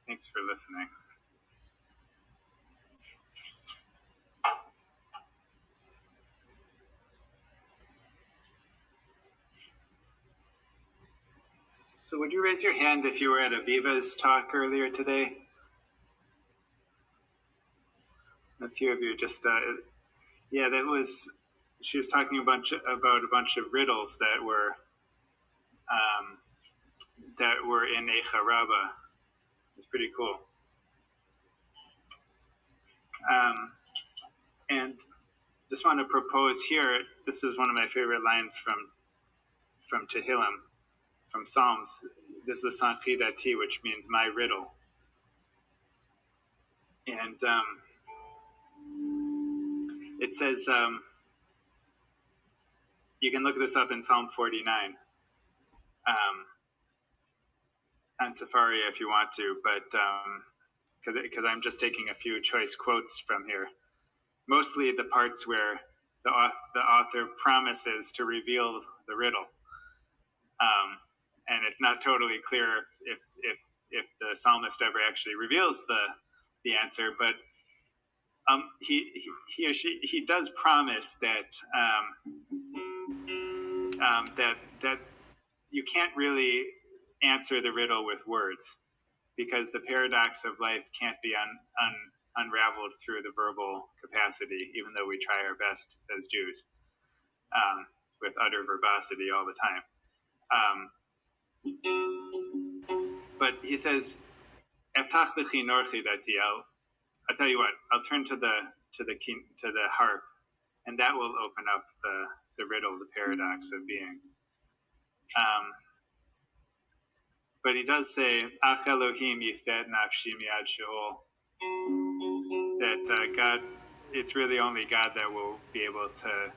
Thanks for listening. So would you raise your hand if you were at Aviva's talk earlier today? A few of you just, yeah, she was talking about a bunch of riddles that were in Eicha Rabbah. It's pretty cool. And just want to propose here, this is one of my favorite lines from Tehillim, from Psalms. This is Sanchidati, which means my riddle. And it says, you can look this up in Psalm 49 on Safari if you want to, but because I'm just taking a few choice quotes from here. Mostly the parts where the author promises to reveal the riddle. And it's not totally clear if the psalmist ever actually reveals the answer, but he or she does promise that that you can't really answer the riddle with words, because the paradox of life can't be unraveled through the verbal capacity, even though we try our best as Jews with utter verbosity all the time. But he says, "Eftach lechi norchi dati." I'll tell you what. I'll turn to the harp, and that will open up the riddle, the paradox of being. But he does say, "Ach Elohim yifted nafshi miad sheol," that God, it's really only God that will be able to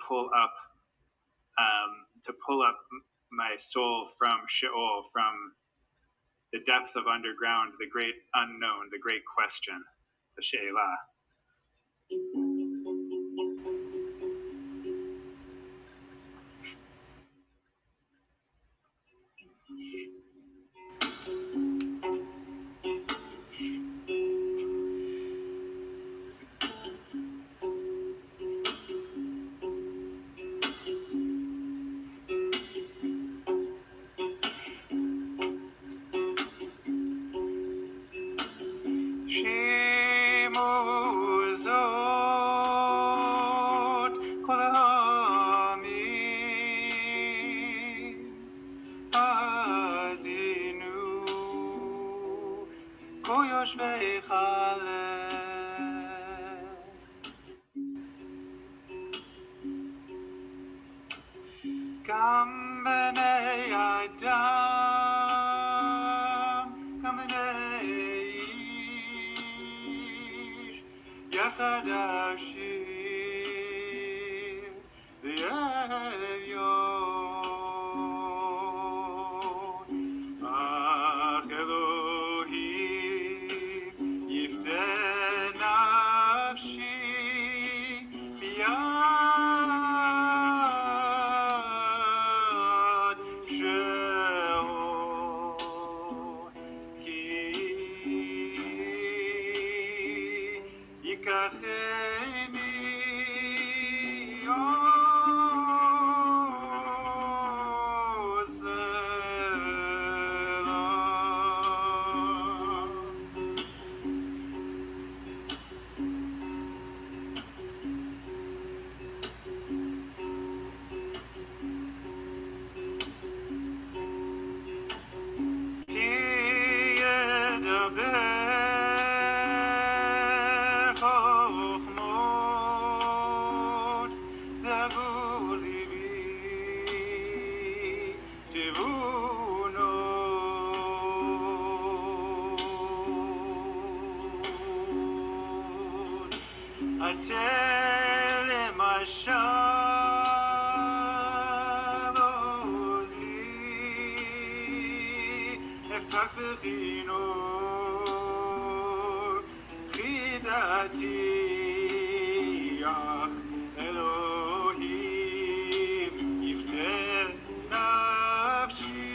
pull up my soul from Sheol, from the depth of underground, the great unknown, the great question, the She'elah. Shemo גם בני אדם, גם בני איש, יחד השיר ואביון. אך אלוהים יפדה נפשי ביד שלו, כי ייקחני התלם אשר אוזני אפתח בכינור חידתי, אך אלוהים יפדה נפשי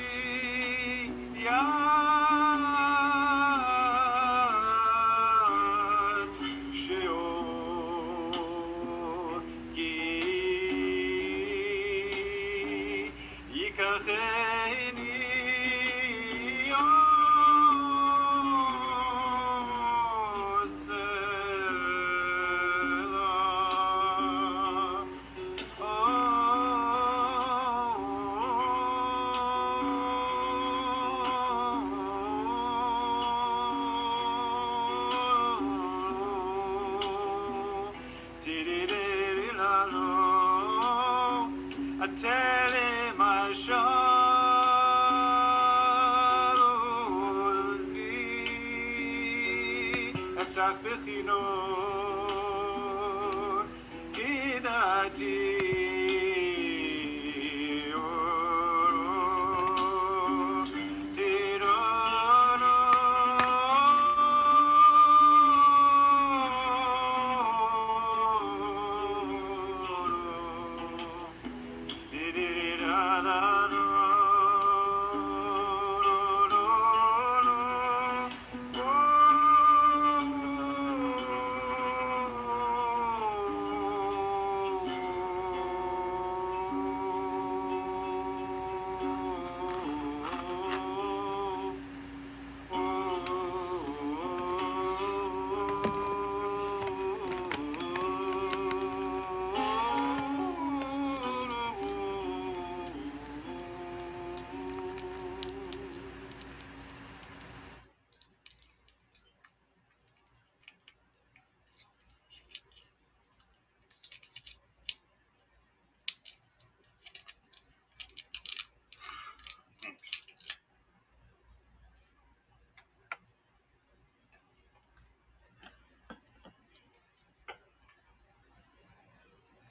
התלם אשר אוזני אפתח בכינור חידתי,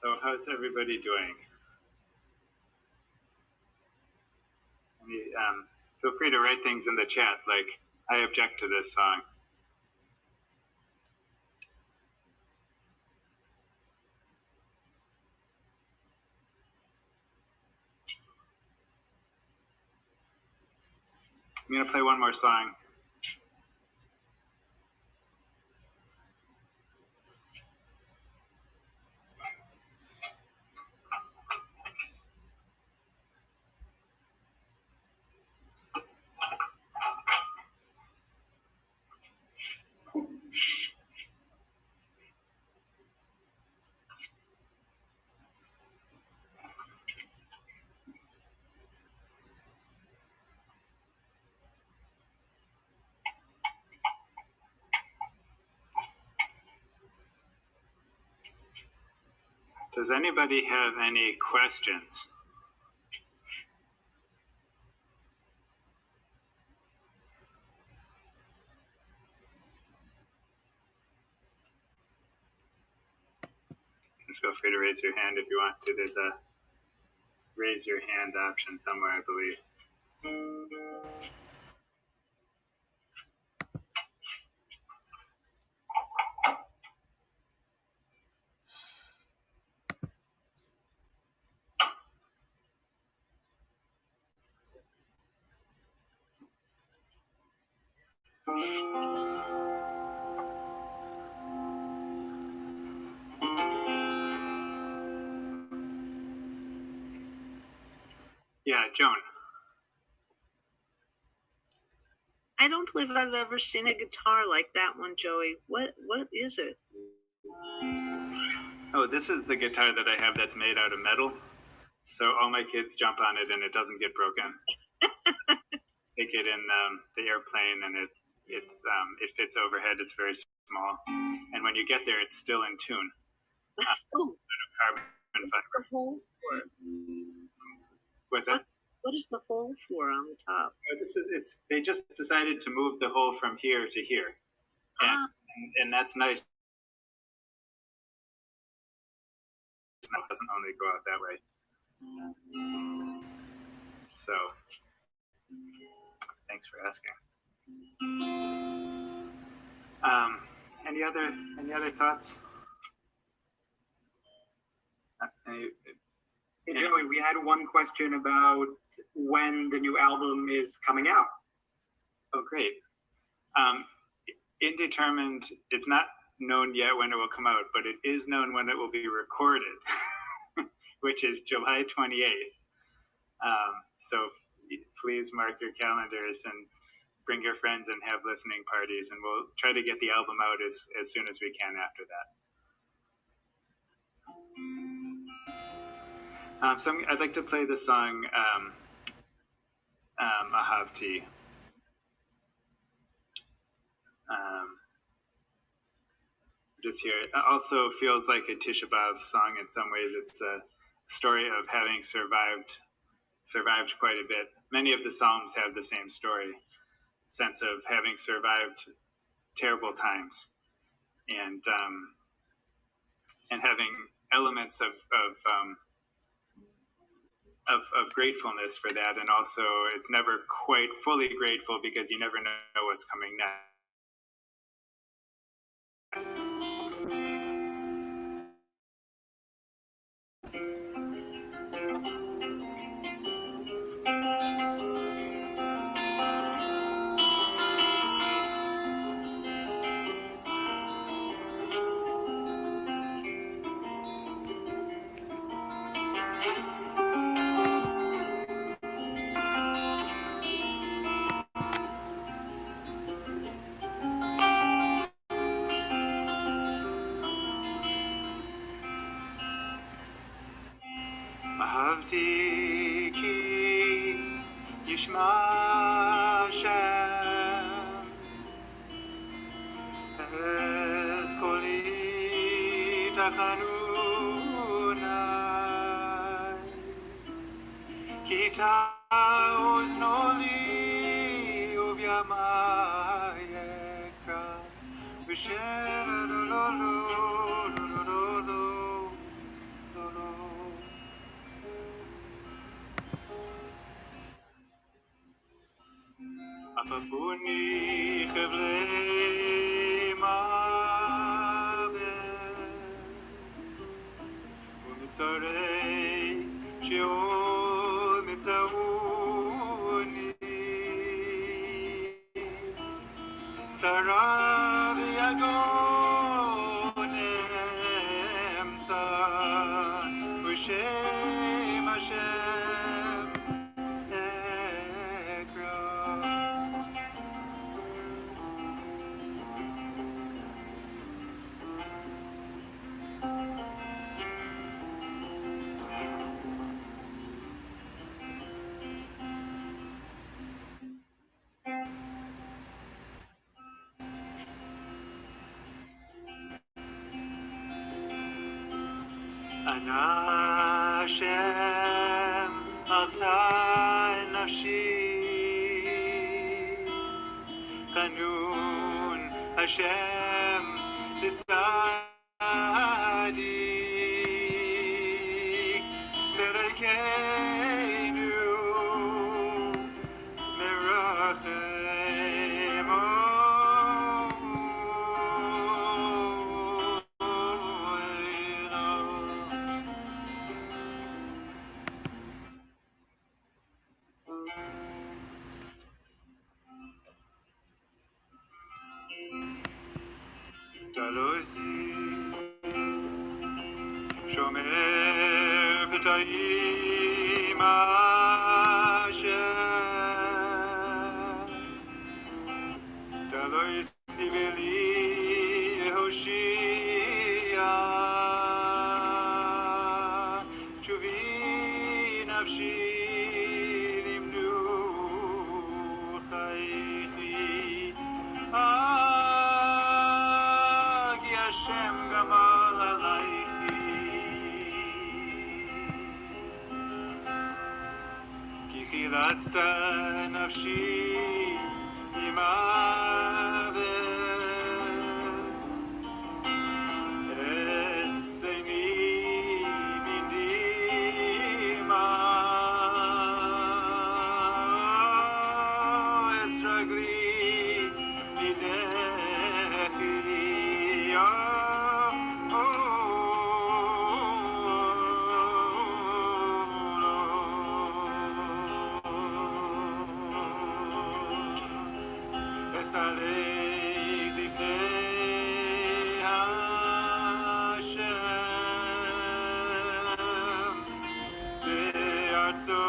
So how's everybody doing? Feel free to write things in the chat like, I object to this song. I'm going to play one more song. Does anybody have any questions? feel free to raise your hand if you want to. There's a raise your hand option somewhere, I believe. Yeah, Joan. I don't believe I've ever seen a guitar like that one, Joey. What is it? Oh, this is the guitar that I have that's made out of metal. So all my kids jump on it and it doesn't get broken. Take it in the airplane and it fits overhead. It's very small, and when you get there, it's still in tune. Oh, Carbon fiber. the hole for it? What's that? What is the hole for on the top? They just decided to move the hole from here to here, and that's nice. It doesn't only go out that way. So, thanks for asking. Any other thoughts? Hey, Joey, we had one question about when the new album is coming out. Oh, great. Indetermined, it's not known yet when it will come out, but it is known when it will be recorded, which is July 28th. So please mark your calendars and bring your friends and have listening parties, and we'll try to get the album out as soon as we can after that. So I'd like to play the song Ahavti. Just here. It also feels like a Tisha B'Av song in some ways. It's a story of having survived quite a bit. Many of the Psalms have the same story, sense of having survived terrible times, and having elements of gratefulness for that, and also it's never quite fully grateful because you never know what's coming next. Ahavti ki yishma Hashem es koli tachanunai ki ta'ozno li ubyamai ekra v'sher lo lo lo lo lo lo lo lo. Afafuni chevlei mavet umitzarei sheol mitzauni tzara v'yagon emtza v'shem Hashem ekra. Ana Hashem altai nafshi Chanun Hashem litzadi Shomer b'tayim Hashem, Daloi siveli Yehoshia, Shuvi nafshi limnu chaychi, Agi Hashem gamal alaychi. Kichilatzta nafshi imavet, Eseini bindima, Esragli nidechi, Esalei lifnei Hashem, be'artzo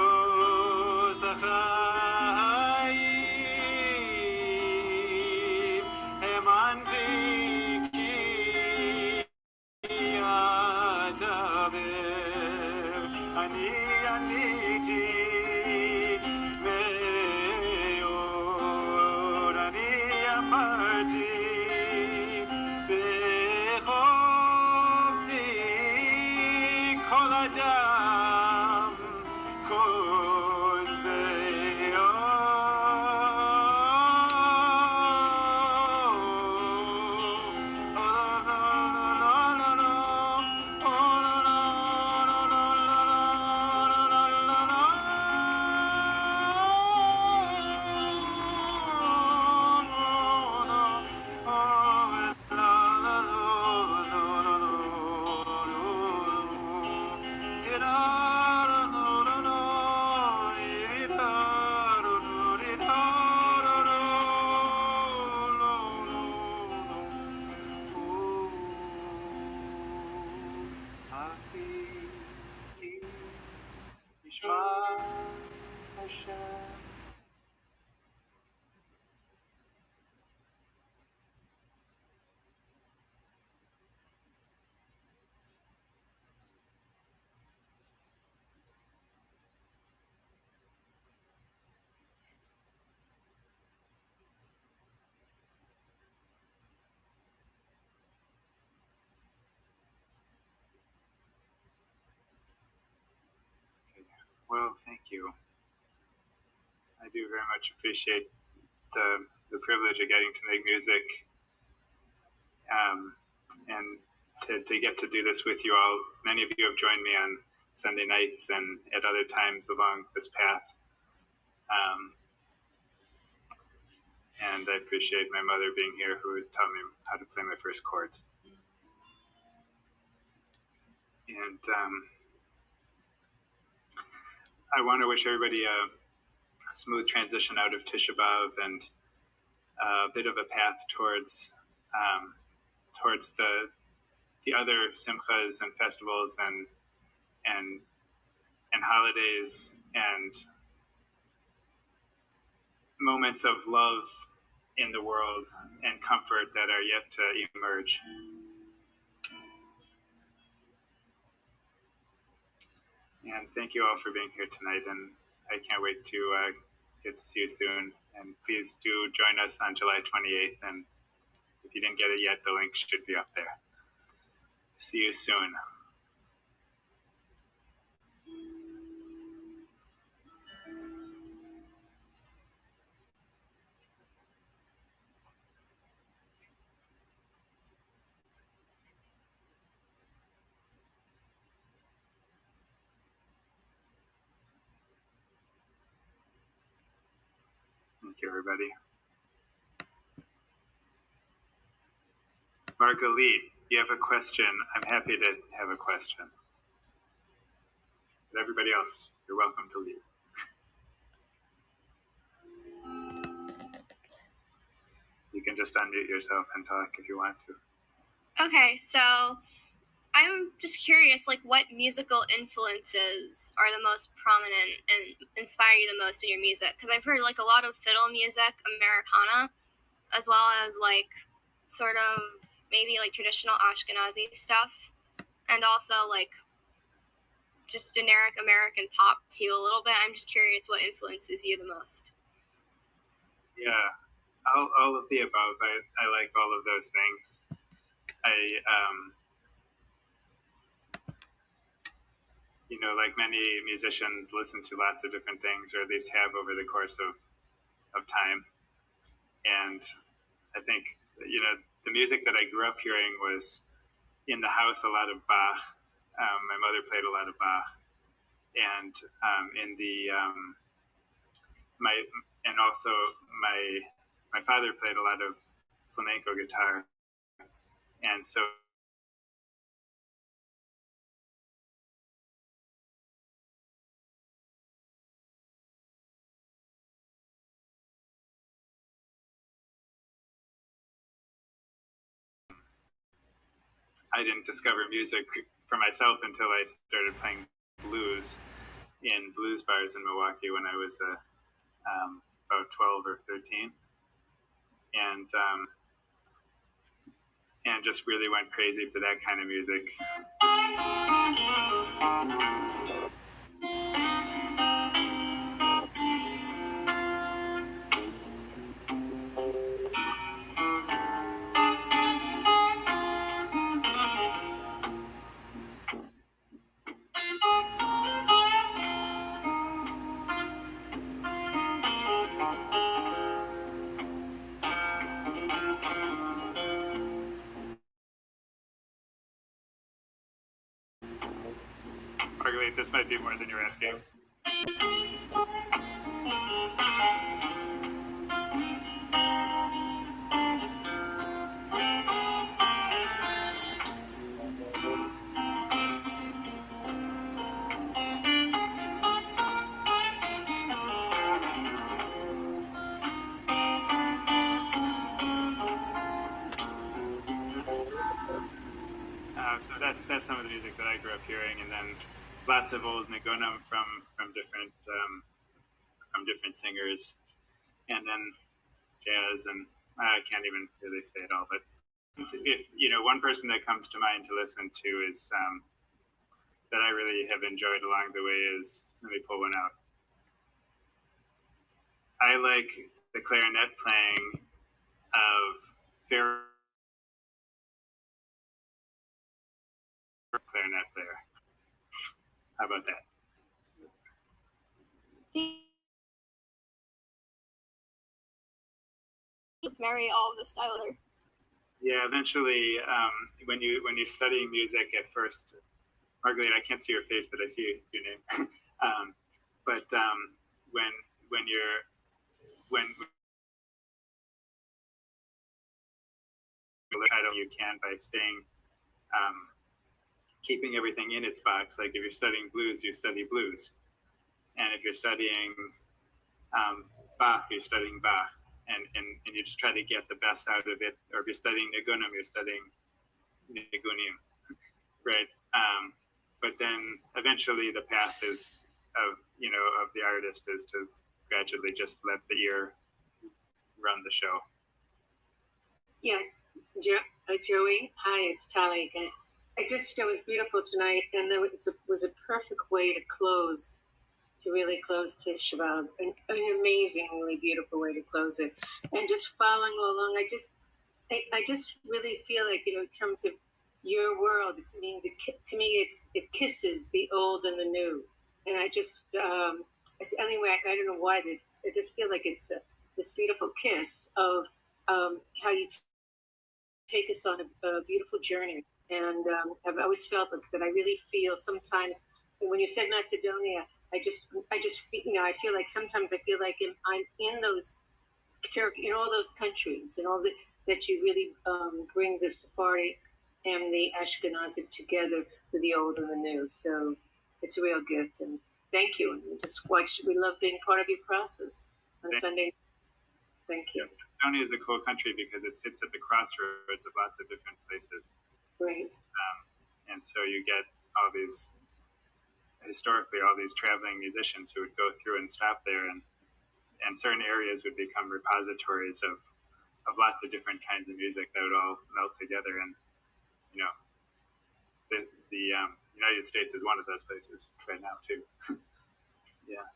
zachayim, hemanti ki adaber, ani aniti me'or, ani amarti bechofzi kol adam koseo. Well, thank you. I do very much appreciate the privilege of getting to make music, and to get to do this with you all. Many of you have joined me on Sunday nights and at other times along this path. And I appreciate my mother being here, who taught me how to play my first chords. And I want to wish everybody a smooth transition out of Tisha B'Av and a bit of a path towards the other simchas and festivals and holidays and moments of love in the world and comfort that are yet to emerge. And thank you all for being here tonight, and I can't wait to get to see you soon. And please do join us on July 28th, and if you didn't get it yet, the link should be up there. See you soon. Thank you, everybody. Margalit, you have a question. I'm happy to have a question. But everybody else, you're welcome to leave. You can just unmute yourself and talk if you want to. Okay, so I'm just curious, like, what musical influences are the most prominent and inspire you the most in your music? Because I've heard, like, a lot of fiddle music, Americana, as well as, like, sort of maybe, like, traditional Ashkenazi stuff, and also, like, just generic American pop, too, a little bit. I'm just curious what influences you the most. Yeah, all of the above. I like all of those things. You know, like many musicians, listen to lots of different things, or at least have over the course of time. And I think, you know, the music that I grew up hearing was in the house, a lot of Bach. My mother played a lot of Bach. And in the, and also my father played a lot of flamenco guitar. And so I didn't discover music for myself until I started playing blues in blues bars in Milwaukee when I was about 12 or 13. And just really went crazy for that kind of music. Margaret, this might be more than you're asking. So that's some of the music that I grew up hearing, and then lots of old Nigunim from different singers, and then jazz, and I can't even really say it all. But if you know, one person that comes to mind to listen to is that I really have enjoyed along the way is, let me pull one out. I like the clarinet playing of Pharaoh. Clarinet player. How about that? Mary Aldous Tyler. Yeah, eventually, when you're studying music at first, Margaret, I can't see your face, but I see your name. But when you can by staying keeping everything in its box. Like if you're studying blues, you study blues, and if you're studying Bach, you're studying Bach, and you just try to get the best out of it. Or if you're studying Nigunim, you're studying Nigunim, right? But then eventually the path is of the artist is to gradually just let the ear run the show. Yeah, Joey, hi, it's Tali again. It was beautiful tonight, and it was a perfect way to really close Tisha B'Av, an amazingly beautiful way to close it. And just following along, I just really feel like, in terms of your world, it means to me it kisses the old and the new, and I just anyway, I don't know why, I just feel like it's this beautiful kiss of how you take us on a beautiful journey. And I've always felt that I really feel sometimes when you said Macedonia, I just feel, I feel like sometimes I feel like I'm in those Turkey, in all those countries, and all that you really bring the Sephardic and the Ashkenazic together with the old and the new. So it's a real gift, and thank you. And we love being part of your process on Sunday. Thank you. Estonia is a cool country because it sits at the crossroads of lots of different places. Right. And so you get historically all these traveling musicians who would go through and stop there, and certain areas would become repositories of lots of different kinds of music that would all melt together. And the United States is one of those places right now too. Yeah.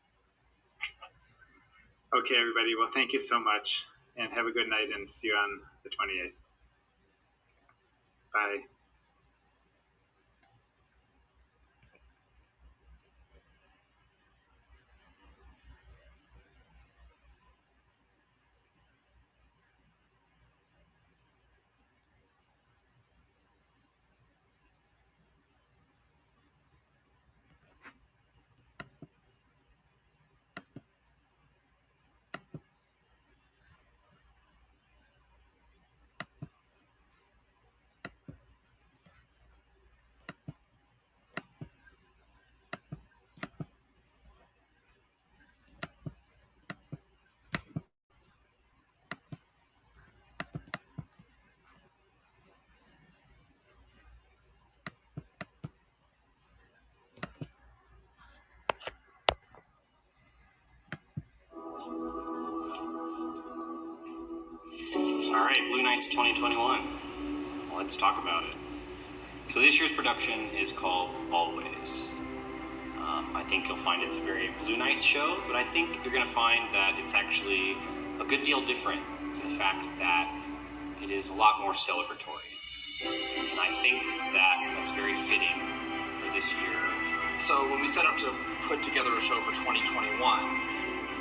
Okay, everybody. Well, thank you so much, and have a good night, and see you on the 28th. Bye. All right, Blue Nights 2021. Let's talk about it. So this year's production is called Always. I think you'll find it's a very Blue Nights show, but I think you're going to find that it's actually a good deal different in the fact that it is a lot more celebratory. And I think that that's very fitting for this year. So when we set out to put together a show for 2021,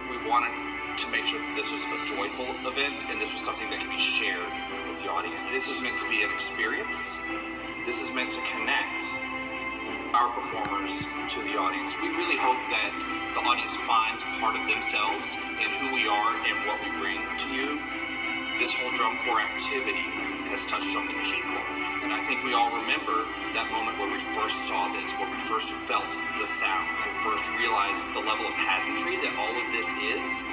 we wanted to make sure that this was a joyful event and this was something that could be shared with the audience. This is meant to be an experience. This is meant to connect our performers to the audience. We really hope that the audience finds part of themselves in who we are and what we bring to you. This whole drum corps activity has touched so many people. And I think we all remember that moment where we first saw this, where we first felt the sound, and first realized the level of pageantry that all of this is.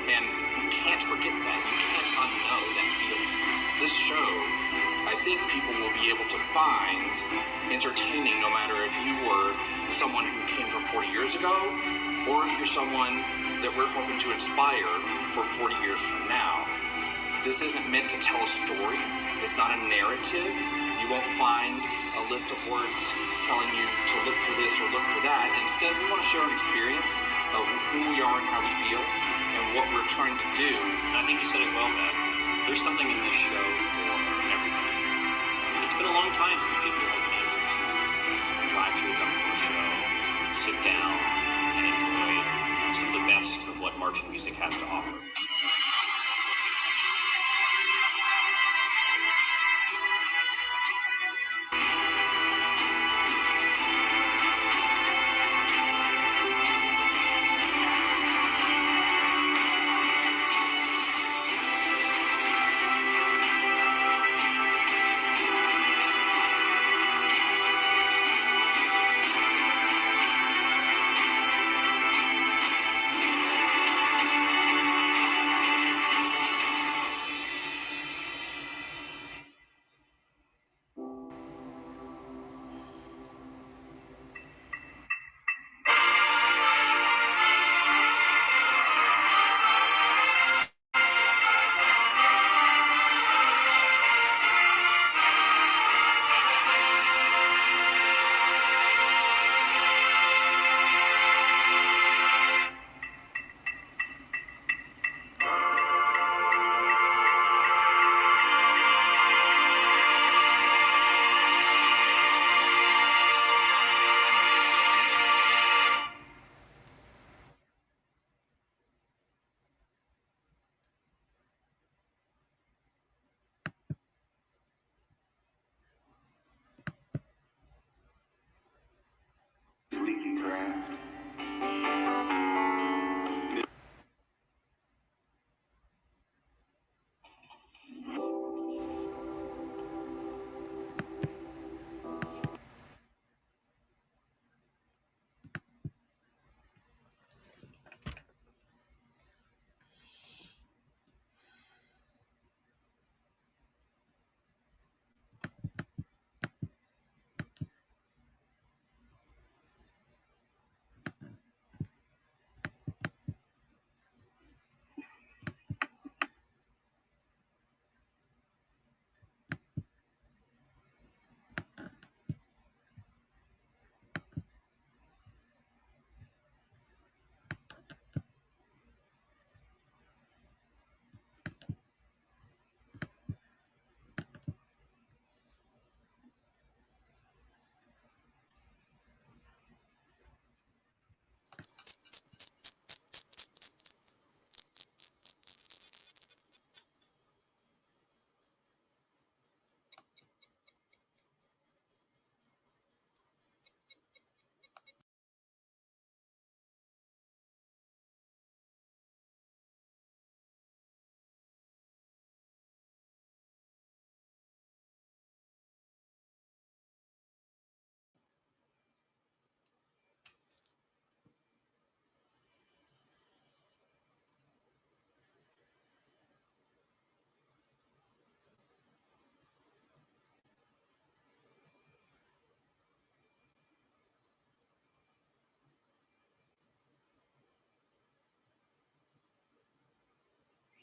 And you can't forget that. You can't unknow that feeling. This show, I think people will be able to find entertaining no matter if you were someone who came from 40 years ago or if you're someone that we're hoping to inspire for 40 years from now. This isn't meant to tell a story. It's not a narrative. You won't find a list of words telling you to look for this or look for that. Instead, we want to share an experience of who we are and how we feel and what we're trying to do. And I think you said it well, Matt. There's something in this show for everybody. It's been a long time since people have been able to drive to a drum corps show, sit down, and enjoy some of the best of what marching music has to offer.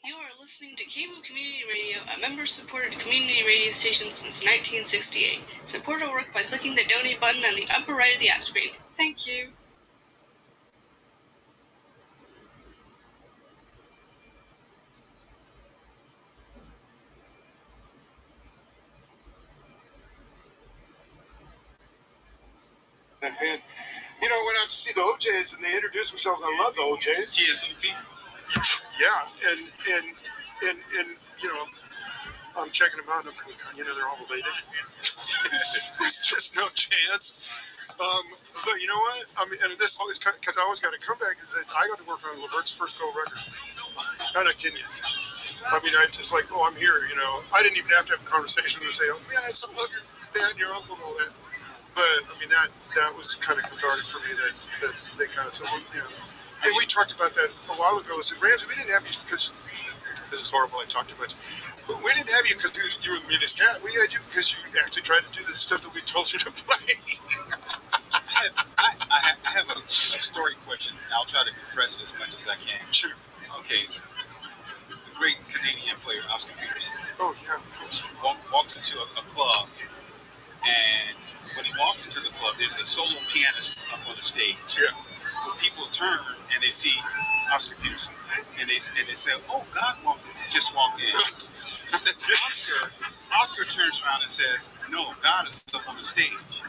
You are listening to Cable Community Radio, a member-supported community radio station since 1968. Support our work by clicking the donate button on the upper right of the app screen. Thank you. And you know, went out to see the OJs and they introduced themselves. I love the OJs. TSOP. Yeah, and you know, I'm checking them out. And I'm thinking, God, you know, they're all related. There's just no chance. But you know what? I mean, and this always because I always got to come back is that I got to work on Levert's first gold record. I'm not kidding you. I mean, I just like, oh, I'm here. You know, I didn't even have to have a conversation and say, oh man, I still love your dad and your uncle and all that. But I mean, that was kind of cathartic for me that they kind of said, well, you know. And we talked about that a while ago. I said, Ramsey, we didn't have you because this is horrible. I talked too much. But we didn't have you because you were the meanest cat. We had you because you actually tried to do the stuff that we told you to play. I have a story question. I'll try to compress it as much as I can. Sure. Okay. The great Canadian player, Oscar Peterson. Oh, yeah, of course. Walks into a club, and when he walks into the club, there's a solo pianist up on the stage. Yeah. Well, people turn and they see Oscar Peterson, and they say, "Oh, God just walked in." Oscar turns around and says, "No, God is up on the stage."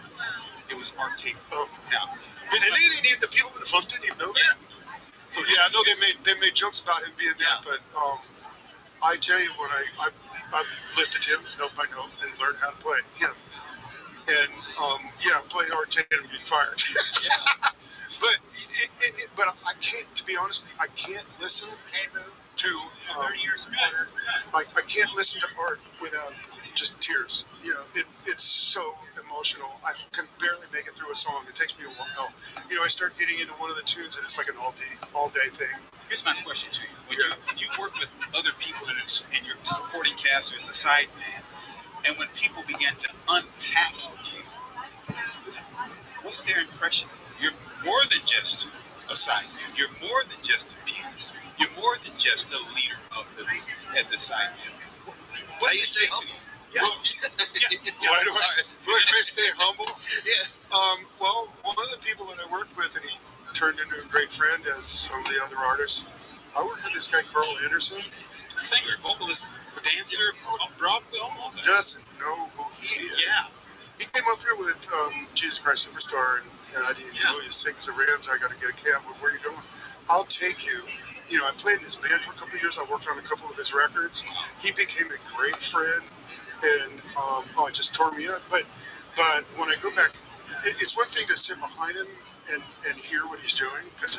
It was Art Tatum. Oh. Now, and they didn't even, the people in the front didn't even know that. So yeah, I know they made jokes about him being that, but I tell you what, I've lifted him note by note and learned how to play him. And play Art Tatum and get fired. But I can't, to be honest with you, I can't listen to I can't listen to Art without just tears. You know, it's so emotional. I can barely make it through a song. It takes me a while. You know, I start getting into one of the tunes and it's like an all day thing. Here's my question to you: when you work with other people in your supporting cast or as a sideman, and when people begin to unpack you, what's their impression? You're more than just a sideman. You're more than just a pianist. You're more than just the leader of the group as a sideman. What do you say to you? Yeah. Why do I stay humble? Yeah. Well, one of the people that I worked with, and he turned into a great friend as some of the other artists. I worked with this guy, Carl Anderson. Singer, vocalist, dancer, Broadway, all over. Doesn't know who he is. Yeah. He came up here with Jesus Christ Superstar, and I didn't know you sing as a Rams. I got to get a cab. Where are you going? I'll take you. You know, I played in his band for a couple of years. I worked on a couple of his records. He became a great friend, and it just tore me up. But when I go back, it's one thing to sit behind him and hear what he's doing, because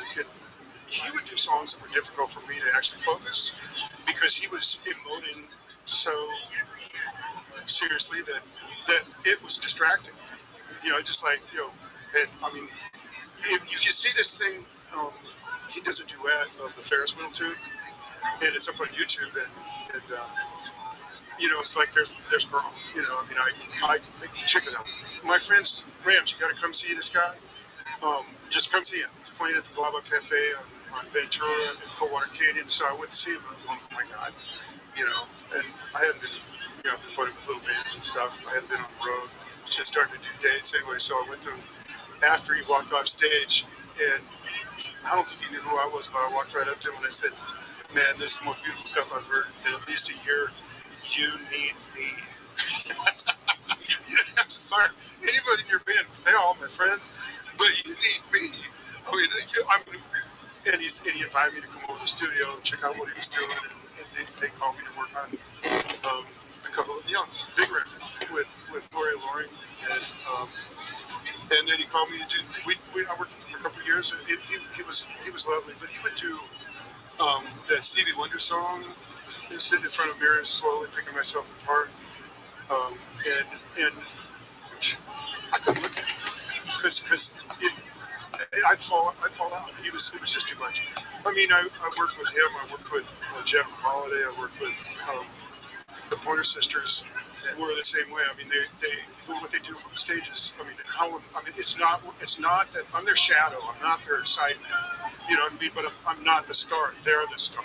he would do songs that were difficult for me to actually focus, because he was emoting so seriously that it was distracting. You know, just like, you know, and I mean, if you see this thing, he does a duet of the Ferris wheel tune, and it's up on YouTube, and you know, it's like there's Carl. You know, I mean, I check it out. My friends, Rams, you got to come see this guy. Just come see him. He's playing at the Blah Blah Cafe on Ventura in Coldwater Canyon. So I went to see him. I was like, oh my God, you know. And I hadn't been, you know, playing with little bands and stuff. I hadn't been on the road. I was just starting to do dates anyway. So I went to him after he walked off stage, and I don't think he knew who I was, but I walked right up to him and I said, "Man, this is the most beautiful stuff I've heard in at least a year. You need me." You don't have to fire anybody in your band. They're all my friends, but you need me. I mean, and he invited me to come over to the studio and check out what he was doing, and they called me to work on a couple of big records with Gloria Loring, and then he called me to do. I worked with him for a couple of years. And he was lovely, but he would do that Stevie Wonder song, sitting in front of mirrors, slowly picking myself apart, and I couldn't look at him because I'd fall out. It was just too much. I mean, I worked with him. I worked with Jeff Holiday. I worked with the Pointer Sisters were the same way. I mean, they what they do on stages. I mean, it's not that I'm their shadow. I'm not their sideman. You know what I mean? But I'm not the star. They're the star.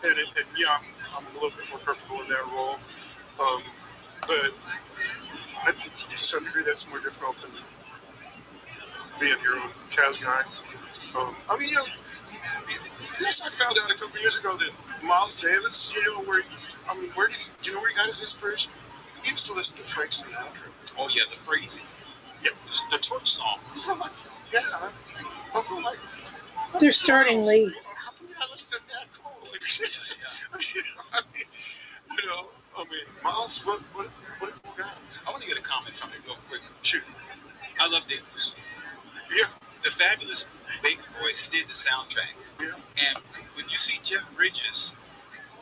And yeah, I'm a little bit more comfortable in that role. But I think to some degree that's more difficult than being your own jazz guy. I mean, you know, yes, I found out a couple of years ago that Miles Davis, you know, where do you know where he got his inspiration? He used to listen to Frank Sinatra. Oh yeah, the phrasing. Yeah, The torch songs. I'm like, yeah, I'm like, They're starting late. how come I listen to that cool? I mean, Miles, what guy? I want to get a comment from you real quick. Shoot. I love Davis. Yeah, The Fabulous Baker Boys, he did the soundtrack. yeah. And when you see Jeff Bridges,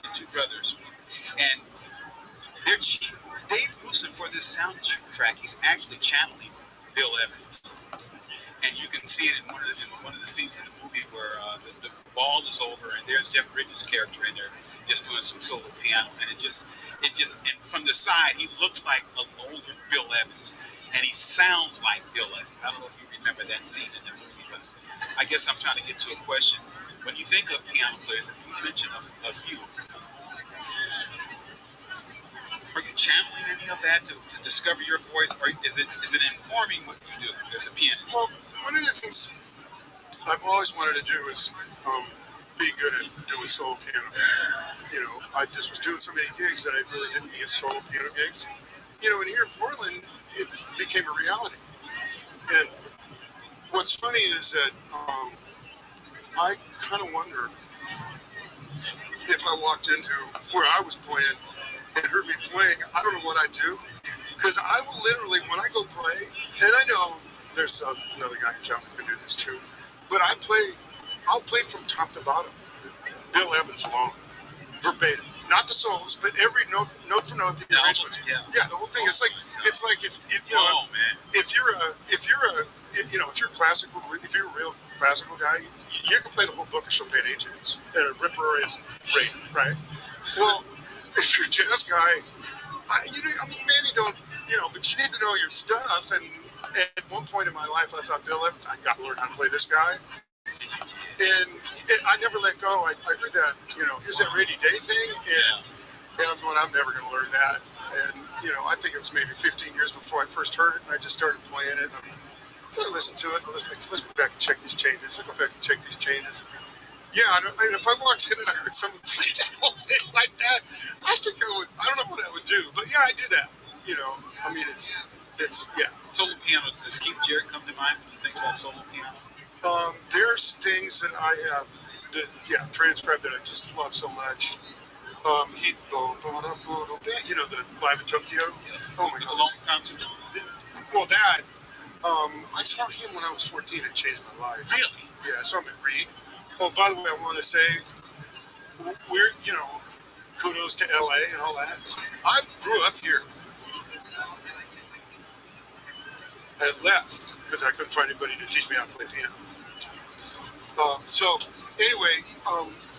the two brothers, and Dave Grusin for this soundtrack, he's actually channeling Bill Evans. And you can see it in one of the scenes in the movie where the ball is over and there's Jeff Bridges' character in there just doing some solo piano, and it just and from the side he looks like an older Bill Evans, and he sounds like Bill Evans. I don't know if you remember that scene in the movie, but I guess I'm trying to get to a question. When you think of piano players, and you mention a few, are you channeling any of that to discover your voice, or is it informing what you do as a pianist? Well, one of the things I've always wanted to do is be good at doing solo piano. You know, I just was doing so many gigs that I really didn't get solo piano gigs. You know, and here in Portland, it became a reality. And what's funny is that I kind of wonder if I walked into where I was playing and heard me playing, I don't know what I'd do. Because I will literally, when I go play, and I know there's another guy in town who can do this too, but I'll play from top to bottom. Bill Evans long, verbatim. Not the solos, but every note for note, the arrangements. Yeah, the whole thing. It's like if you know, if you're a classical, if you're a real classical guy, you can play the whole book of Chopin etudes at a rip roaring rate, right? Well, if you're a jazz guy, maybe don't, but you need to know your stuff. And at one point in my life, I thought, Bill Evans, I got to learn how to play this guy. And I never let go. I heard that, here's that Rainy Day thing. And I'm going, I'm never going to learn that. And, I think it was maybe 15 years before I first heard it. And I just started playing it. So I listened to it. I was like, let's go back and check these changes. Let's go back and check these changes. Yeah, and if I walked in and I heard someone play that whole thing like that, I think I don't know what I would do. But yeah, I do that. It's yeah. Solo piano, does Keith Jarrett come to mind when you think about solo piano? There's things that I have, transcribed that I just love so much. The Live in Tokyo. Yeah. Oh my The God. long concert. Well, that, I saw him when I was 14. It changed my life. Really? Yeah, I saw him at Reed. Oh, by the way, I want to say, kudos to LA and all that. I grew up here. I left because I couldn't find anybody to teach me how to play piano. So, anyway,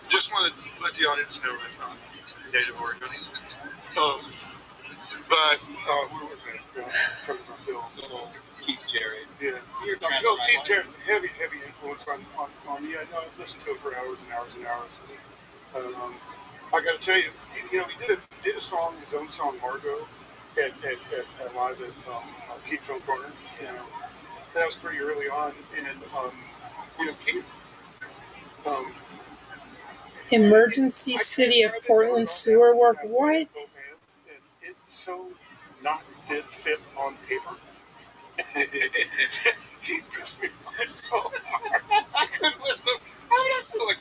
just want to let the audience know that I'm native Oregon. But where was I? Talking about Bill. So, Keith Jarrett. Yeah. Keith Jarrett, heavy influence on me. I listened to it for hours and hours and hours. I got to tell you, he did a song, his own song, Margot, at live at Keith Film Corner. That was pretty early on, and Keith. Emergency City of Portland sewer work. What? And it so not did fit on paper. He pissed me off so hard. I couldn't listen to him. I was like,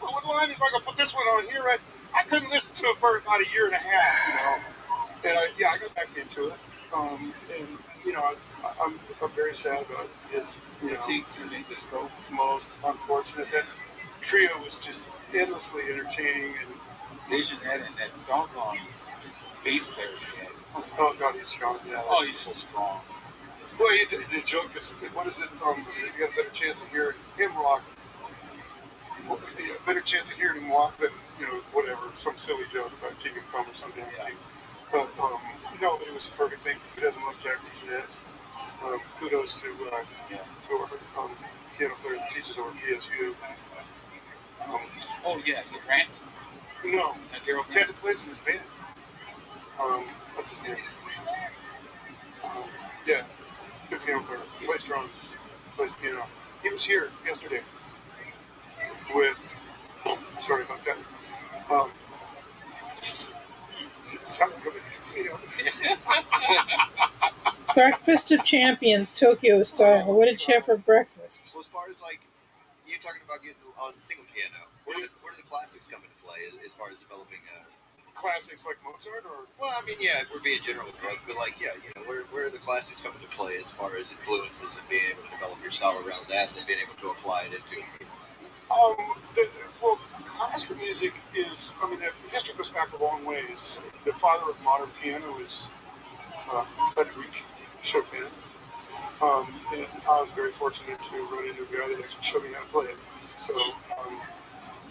what line am I going to put this one on here? I couldn't listen to it for about a year and a half, And I got back into it. I'm very sad about his, the stroke. Most unfortunate. That trio was just endlessly entertaining, and Vision had and that doggone bass player he had. oh God, he's strong. Yeah, Oh, he's so strong. Well, the joke is, what is it? You got a better chance of hearing him rock a better chance of hearing him walk than, whatever, some silly joke about King of Come or something. But, no, it was a perfect thing. He doesn't love Jack DeJohnette. Kudos to our piano player that teaches over at PSU. Grant? No, Daryl Kent plays in his band. What's his name? Yeah, good piano player. Plays drums, plays piano. He was here yesterday with. Sorry about that. Sounded like a casino. Breakfast of Champions, Tokyo style. What did you have for breakfast? So as far as like you talking about getting on single piano, where do the classics come into play as far as developing? Classics like Mozart, or well, I mean, yeah, we're being general with rock, but like, yeah, where are the classics come into play as far as influences and being able to develop your style around that, and then being able to apply it into. Well, classical music is. I mean, the history goes back a long ways. The father of modern piano is Frédéric Chopin. And I was very fortunate to run into a guy that actually showed me how to play it. So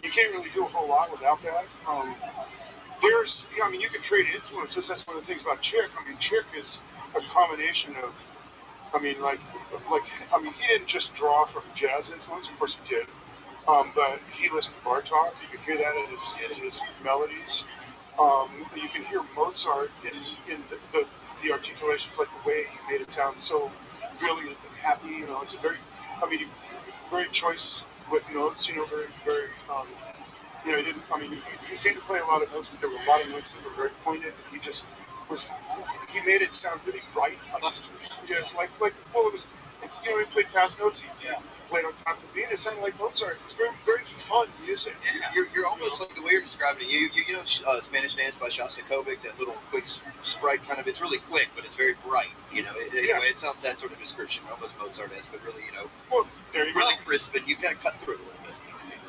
you can't really do a whole lot without that. You can trade influences. That's one of the things about Chick. I mean, Chick is a combination of, he didn't just draw from jazz influence. Of course he did. But he listened to Bartok. You can hear that in his melodies. You can hear Mozart in the articulations, like the way he made it sound so brilliant and happy. It's a very, very choice with notes. Very, very. He didn't. He seemed to play a lot of notes, but there were a lot of notes that were very pointed. He just was. He made it sound really bright. It was. He played fast notes. He played on top of the beat. It sounded like Mozart. It was very, very fun music. You're almost like the way you're describing it. You know Spanish Dance by Shostakovich, that little quick sprite kind of. It's really quick, but it's very bright. Anyway, it sounds that sort of description, almost Mozart-esque, but really, Well, there you really go. crisp, and you kind of cut through it a little bit.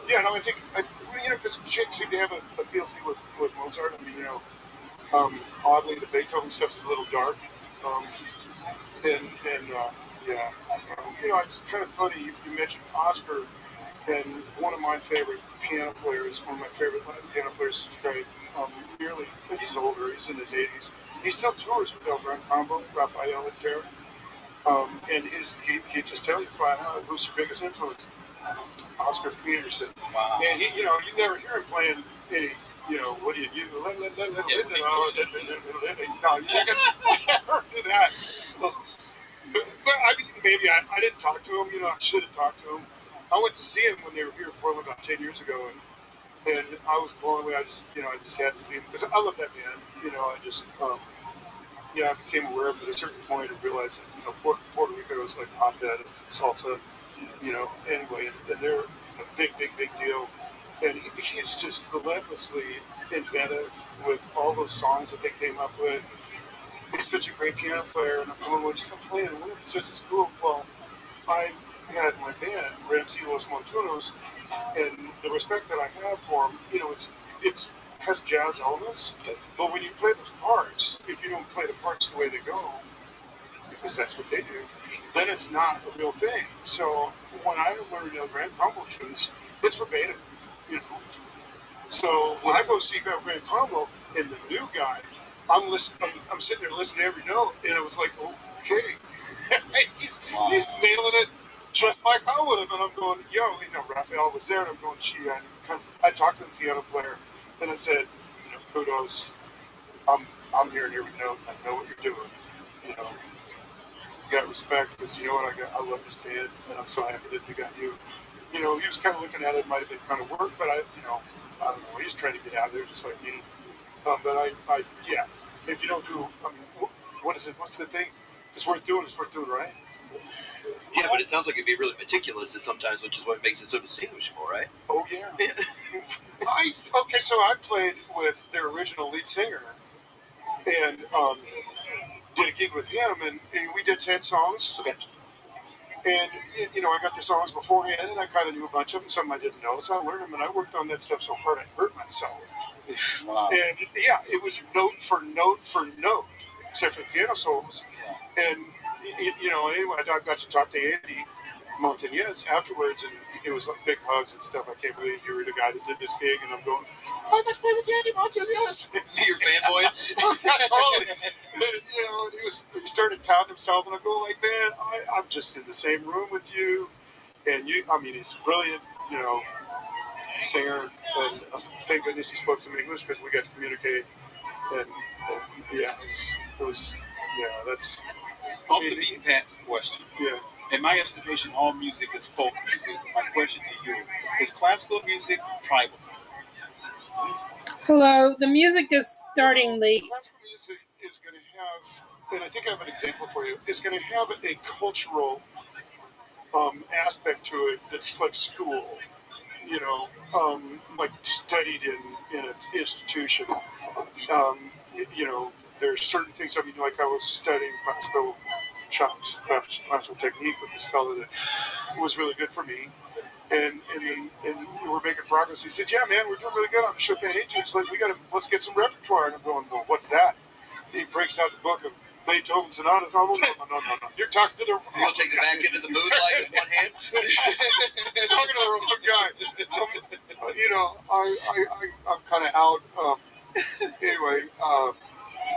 Yeah, no, I think because Chick seemed to have a fealty with Mozart. Oddly, the Beethoven stuff is a little dark, it's kind of funny. You mentioned Oscar, and one of my favorite piano players, one of my favorite piano players, he's older. He's in his 80s. He still tours with El Gran Combo, Rafael Otero, and he just tell you flat out who's your biggest influence. Oscar Peterson. Wow. And you never hear him playing any, what do you do? No, you never do that. But maybe I didn't talk to him. I should have talked to him. I went to see him when they were here in Portland about 10 years ago, and I was blown away. I just had to see him because I love that band. I became aware of it at a certain point and realized that Puerto Rico is like a hotbed of salsa. Anyway, and they're a big deal. And he's just relentlessly inventive with all those songs that they came up with. He's such a great piano player, and I'm going, well, just come play in. It's just as cool. Well, I had my band, Ramsey Los Montunos, and the respect that I have for him, it's has jazz elements, but when you play those parts, if you don't play the parts the way they go, because that's what they do, then it's not a real thing. So when I learned El Gran Combo tunes, it's verbatim, So when I go see El Gran Combo and the new guy, I'm sitting there listening to every note, and it was like, okay, he's nailing it just like I would have. And I'm going, Raphael was there, and I'm going, I talked to the piano player, and I said, kudos, I'm hearing every note, I know what you're doing, You got respect, because I love this band, and I'm so happy that we got you. He was kind of looking at it might have been kind of work, but I don't know, he's trying to get out of there just like me. If you don't do, what is it? What's the thing? If it's worth doing, right? Yeah, but it sounds like it'd be really meticulous at sometimes, which is what makes it so distinguishable, right? Oh, yeah. So I played with their original lead singer, and did a gig with him, and we did 10 songs. Okay. And, I got the songs beforehand, and I kind of knew a bunch of them, some I didn't know, so I learned them, and I worked on that stuff so hard I hurt myself. Wow. And, it was note for note for note, except for the piano solos. And, anyway, I got to talk to Andy, Montañez afterwards, and it was like big hugs and stuff. I can't believe you were the guy that did this gig, and I'm going, I got to play with Andy Montañez. Your fanboy. Totally. And, you know, he started touting himself, and I'm going like, man, I'm just in the same room with you, and you. I mean, he's brilliant, you know, singer, and thank goodness he spoke some English because we got to communicate. And yeah, it was yeah, that's Off the beaten path question. yeah. In my estimation, all music is folk music. My question to you is: classical music tribal? Hello, the music is starting late. Classical music is going to have, and I think I have an example for you. Is going to have a cultural aspect to it that's like school, you know, like studied in an institution. You know, there's certain things. I mean, like I was studying classical chops, classical technique with this fellow that was really good for me. And we were making progress. He said, "Yeah, man, we're doing really good on the Chopin etudes. Like, let's get some repertoire." And I'm going, "Well, what's that?" He breaks out the book of Beethoven sonatas. Oh, no. You're talking to the wrong You'll take it back into the moonlight with one hand. talking to the wrong guy. You know, I'm kind of out. Anyway, I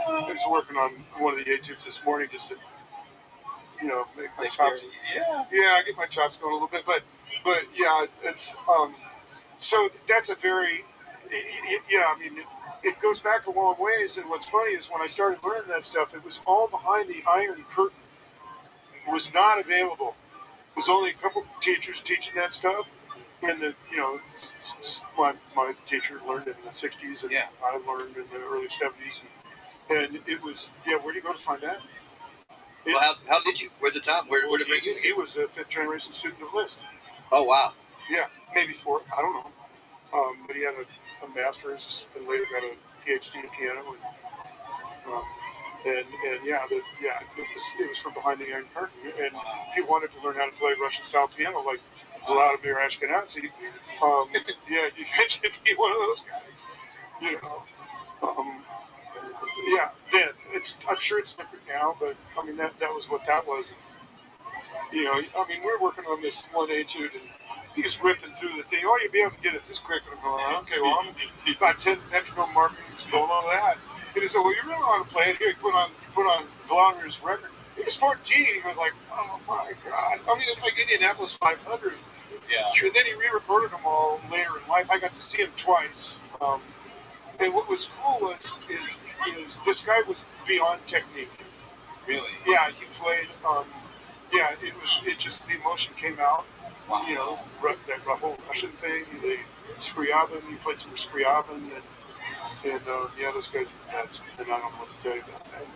was working on one of the etudes this morning just to, you know, make my chops. Yeah, I get my chops going a little bit, but yeah, it's so that's a very yeah. I mean, it goes back a long ways. And what's funny is when I started learning that stuff, it was all behind the Iron Curtain. It was not available. There was only a couple teachers teaching that stuff. And you know, my teacher learned it in the '60s, and I learned in the early '70s, and it was where do you go to find that? Well, how did you? Where'd the time? Where did it bring you? He was a fifth generation student of Liszt. Oh wow. Yeah, maybe fourth. I don't know. But he had a master's and later got a PhD in piano, and it was from behind the Iron Curtain. And if you wanted to learn how to play Russian style piano like Vladimir Ashkenazy, you had to be one of those guys, you know. Then I'm sure it's different now, but I mean that was what that was. And, you know, I mean we're working on this one etude, and he's ripping through the thing. Oh, you'll be able to get it this quick. And I'm going, okay, well, I'm about 10 metronome markings going on that. And he said, well, you really want to play it? Here, you put on Vladimir's record. He was 14. He was like, oh my God. I mean, it's like Indianapolis 500. Yeah. And then he re-recorded them all later in life. I got to see him twice. And what was cool is this guy was beyond technique. Really? Yeah, he played. It just the emotion came out. Wow. You know, that whole Russian thing. Scriabin. He played some Scriabin, and those guys were nuts. And I don't know what to tell you about that.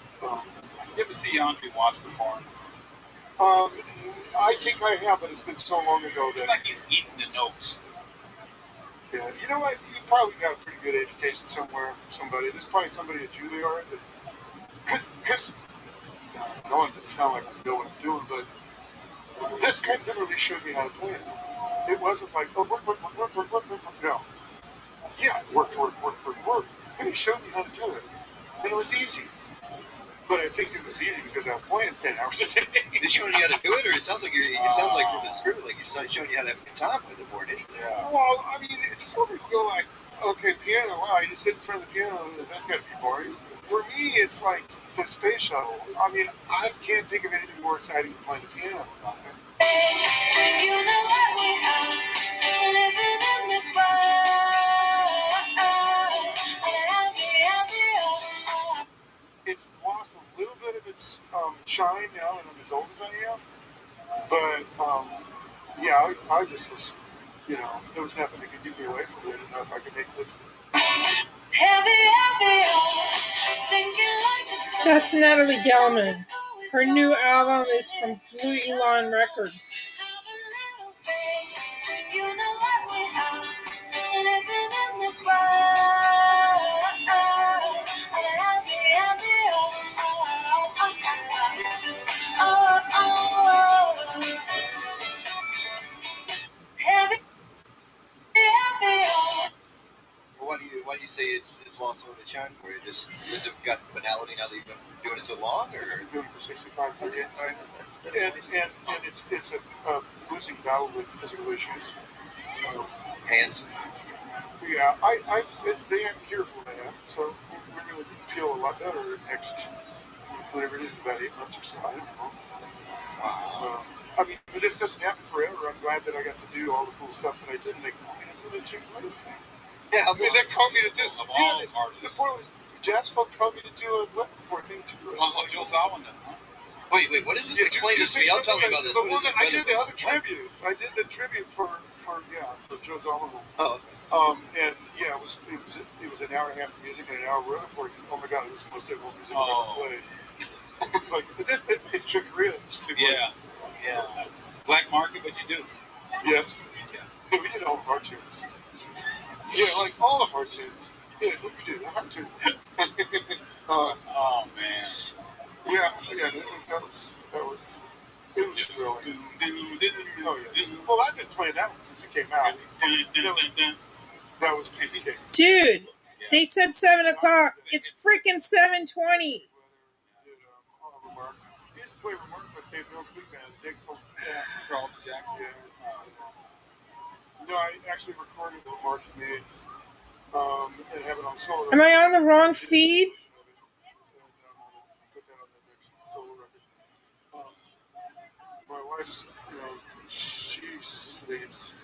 You ever see Andre Watts perform? I think I have, but it's been so long ago that it's like he's eating the notes. Yeah, you know what? You probably got a pretty good education somewhere from somebody. There's probably somebody at Juilliard that, because I don't want it to sound like I know what I'm doing, but this guy literally showed me how to play it. It wasn't like, oh, work. No. Yeah, work. And he showed me how to do it. And it was easy. But I think it was easy because I was playing 10 hours a day. He's showing you how to do it, or it sounds like you sound like from the script, like you're showing you how to have a good time with it more than anything. Yeah. Well, I mean, it's sort of go like, okay, piano, wow, you sit in front of the piano, that's got to be boring. For me, it's like the space shuttle. I mean, I can't think of anything more exciting than playing the piano. You know what we are, living in this world. It's lost a little bit of its shine now, and I'm as old as I am. But I just was, there was nothing that could get me away from it enough. I could make it. That's Natalie Gelman. Her new album is from Blue Elon Records. You know what we are, living in this world. Well, why do you say it's lost some of its shine for you? Just has it got banality now that you've been doing it so long, or? I've been doing it for 65 years. Okay. And it's a losing battle with physical issues. Hands. Yeah, they aren't here for that, so we're going to feel a lot better next, whatever it is, about 8 months or so. I don't know. I mean, but this doesn't happen forever. I'm glad that I got to do all the cool stuff that I did, and they called me to do the Jim Wright thing. Yeah, I mean, they called me to do Of all artists. the Portland Jazz folk called me to do a web report thing too. Joe Zawin then, huh? Wait, what is this? Explain this to me. I'll tell me about this. What is it? I did the other tribute. I did the tribute for Joe Zawin. Oh. And yeah, it was an hour and a half of music and an hour of road report. Oh my God, it was the most difficult music I've ever played. It's like it shook ribs. Yeah. Black market, but you do. Yes. Yeah. We did all the hard tunes. Yeah, like all the hard tunes. Yeah, what we do, the hard tunes. Oh man. Yeah, that was thrilling. Oh yeah. Well, I've been playing that one since it came out. That was PK. Dude, they said 7 o'clock. It's freaking 7:20. He used to play Remark with Dave Mills Big Band. Dick Mills, Carlton Jackson. No, I actually recorded what Mark made and have it on solo. Am I on the wrong feed? Put that on the next solo record. My wife's, she sleeps.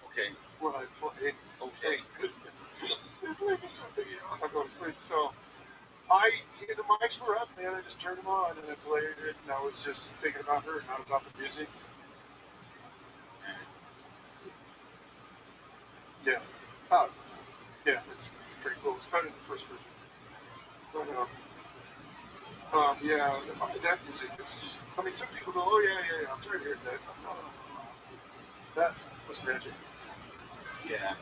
Okay. When I play. Okay. Goodness. Something, I go to sleep. So the mics were up, man. I just turned them on and I played it, and I was just thinking about her, not about the music. Yeah. Yeah, it's pretty cool. It's better than the first version. But, yeah, that music is. I mean, some people go, "Oh yeah, I'm trying to hear that." No. That was magic. Yeah.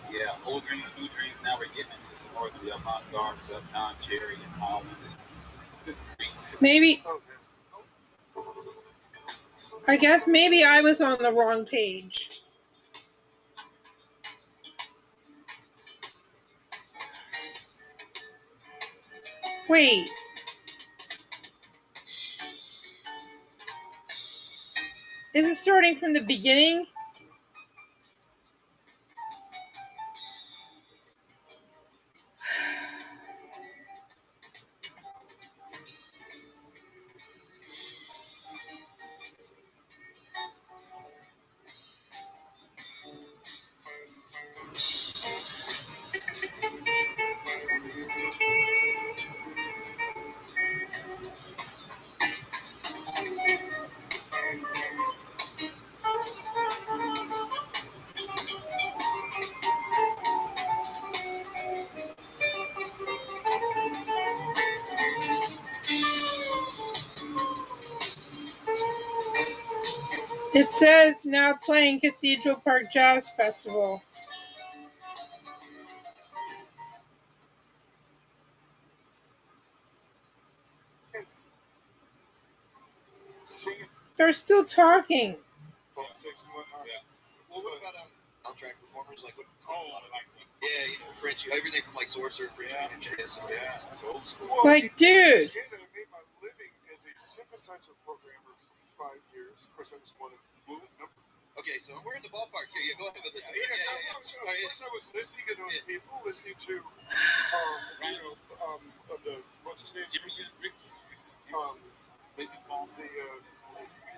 Old dreams, new dreams. Now we're getting into some more of the avant-garde stuff. Don Cherry and Holland. Good grief. Maybe. Oh, I guess maybe I was on the wrong page. Wait. Is it starting from the beginning? It says now playing Cathedral Park Jazz Festival. They're still talking. Politics and whatnot. Yeah. Well, what about soundtrack performers? Like what? A lot of French. Everything from like Sorcerer, French and jazz. Yeah, that's old school. Well, Like, dude. I made my living as a synthesizer programmer for 5 years. Of course, I was one of them. Okay, so we're in the ballpark here. Yeah, go ahead with this. I was listening to those people, listening to, what's his name? Rick.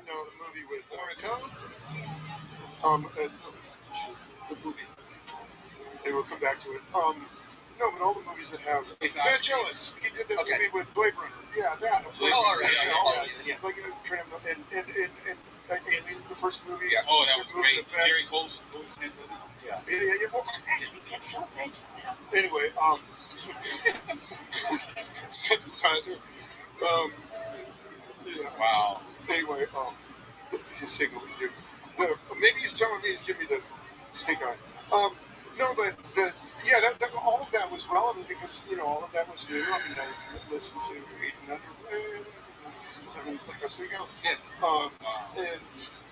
The movie with Morricone. The movie. They will come back to it. No, but all the movies that have Vangelis. He did that movie with Blade Runner. Yeah, that. All right. Like Alien, the first movie. Yeah. Oh, that was great. Jerry Effects. Goldsmith, wasn't it? Yeah. Well, actually, can't film that. Anyway, synthesizer. Yeah. Wow. Anyway, he's signaling you. Maybe he's telling me he's giving me the stink eye. No, but all of that was relevant because all of that was new. I mean, I listened to 1800. Like us we go. Yeah. And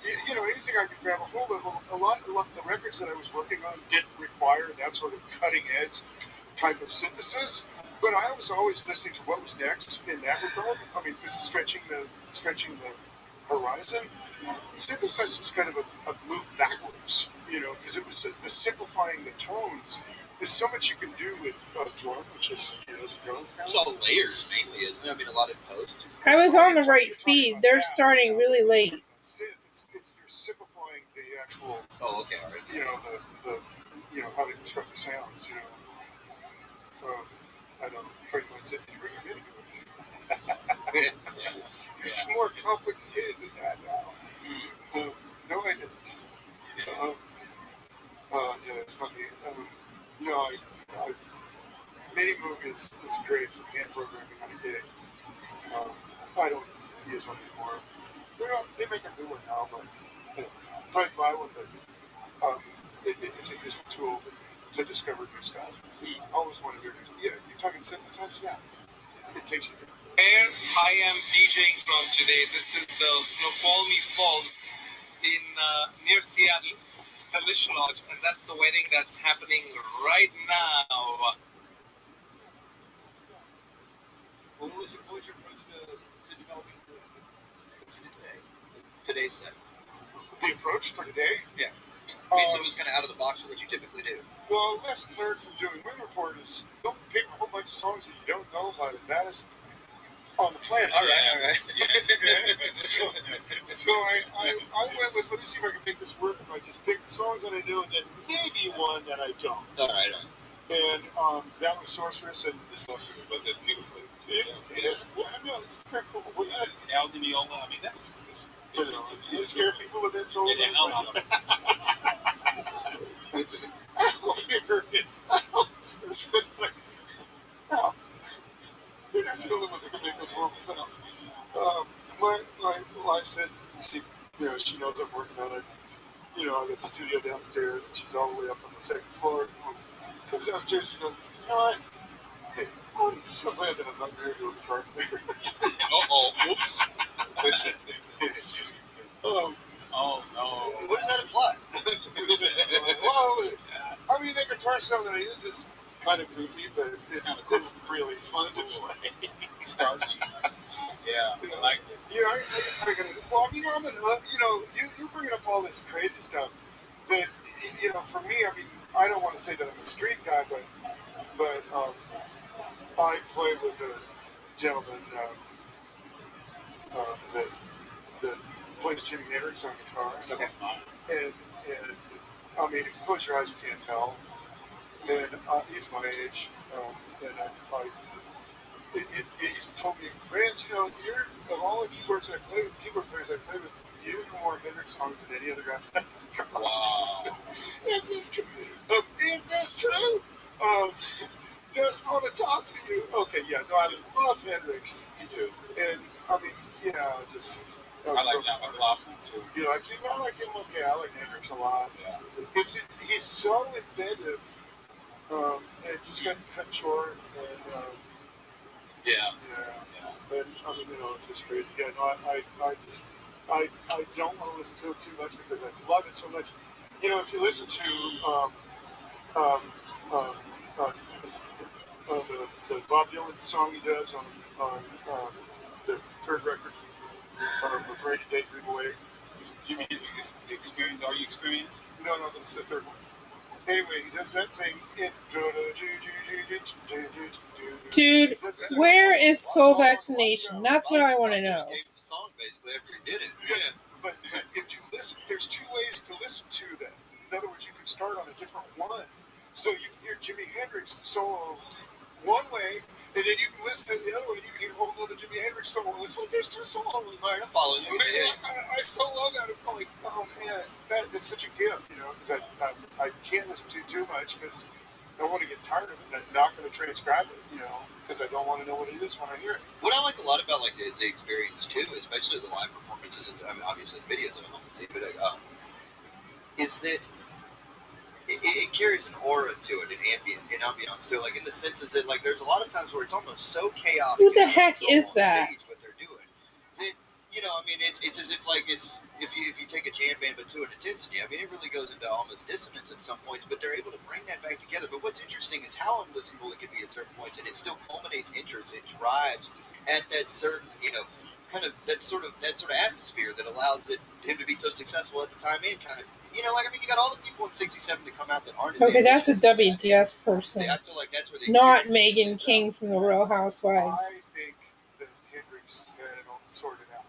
anything I could grab a hold of. A lot of the records that I was working on didn't require that sort of cutting edge type of synthesis. But I was always listening to what was next in that regard. I mean, this is stretching the horizon. Synthesizer was kind of a move backwards, because it was the simplifying the tones. There's so much you can do with drum, which is it's a drum. It's all layers mainly, isn't it? I mean, a lot in post. I was on the right feed. They're starting really late. They're simplifying the actual. Oh, okay, all right. The how they construct the sounds. I don't know. Freddie might say, "Did you bring a video?" It's more complicated than that now. No, I didn't. Yeah, it's funny. Minimoog is great for hand programming on a gig. I don't use one anymore. They make a new one now, but I'd buy one. But it's a useful tool to discover new stuff. I always wanted to. Yeah, you're talking synthesizer. Yeah, it takes you. And I am DJ from today. This is the Snoqualmie Falls in near Seattle, Salish Lodge, and that's the wedding that's happening right now. What was your approach to developing today's set? The approach for today? Yeah. I mean, so it was kind of out of the box for what you typically do. Well, lesson learned from doing Wind Report is don't pick a whole bunch of songs that you don't know by the baddest on the planet. All right. So I went with, let me see if I can make this work if I just pick the songs that I know and then maybe one that I don't. All right. And that was Sorceress, and the Sorceress was it beautifully. It is. Well, I know, it's very cool. Wasn't it? It's Al Di Meola. I mean, that was you scare people with that solo? Yeah, Al. It's like, oh, you're not the only one that can make those horrible sounds. My wife said she knows I'm working on it. I got the studio downstairs, and she's all the way up on the second floor. Comes downstairs, she goes, "You know what? Hey, I'm so glad that I'm not married to a guitar player." Oops. Oh no. What does that imply? Well, I mean, the guitar sound that I use is kind of goofy, but it's really fun to play. Starkey. Yeah, I like it. You're bringing up all this crazy stuff. That for me, I mean, I don't want to say that I'm a street guy, but I play with a gentleman that plays Jimi Hendrix on guitar. Okay. And I mean, if you close your eyes, you can't tell. And he's my age, and he's told me, Rance, you're of all the keyboard players I play with, you know more Hendrix songs than any other guy. Wow. Is this true? Is this true? Just want to talk to you. Okay, yeah, no, I love Hendrix. You do. And I mean, just. I like John McLaughlin too. You like him? I like him. Okay, I like Hendrix a lot. Yeah. He's so inventive. And just got cut short. And, Yeah. And I mean, it's just crazy. Yeah, no, I don't want to listen to it too much because I love it so much. If you listen to the Bob Dylan song he does on the third record with Ready to Take Dream Away. You mean experience? Are you experienced? No, that's the third one. Anyway, he does that thing. Dude, where is Soul Vaccination? That's what I want to know. The song basically after he did it. Yeah, but if you listen, there's two ways to listen to that. In other words, you can start on a different one. So you can hear Jimi Hendrix solo one way, and then you can listen to the other one, and you can hear a whole other Jimi Hendrix solo. It's like there's two solos. Right, I'm following you. I so love that. I'm like, oh man, that's such a gift, because I can't listen to it too much because I want to get tired of it. And I'm not going to transcribe it, because I don't want to know what it is when I hear it. What I like a lot about the experience too, especially the live performances, and obviously the videos that I'm able to see, but is that it carries an aura to it, an ambiance to it, like in the senses that like there's a lot of times where it's almost so chaotic. Who the heck is that? Stage, what they're doing. That, I mean, it's as if like it's if you take a jam band but to an intensity, I mean, it really goes into almost dissonance at some points, but they're able to bring that back together. But what's interesting is how unlistenable it can be at certain points, and it still culminates interest. It drives at that certain, kind of that sort of atmosphere that allows him to be so successful at the time and kind of, you got all the people in 67 that come out that aren't. Okay, that's a WDS person. I feel like that's where they Not Megan King from the Real Housewives. I think that Hendrix had it all sorted out.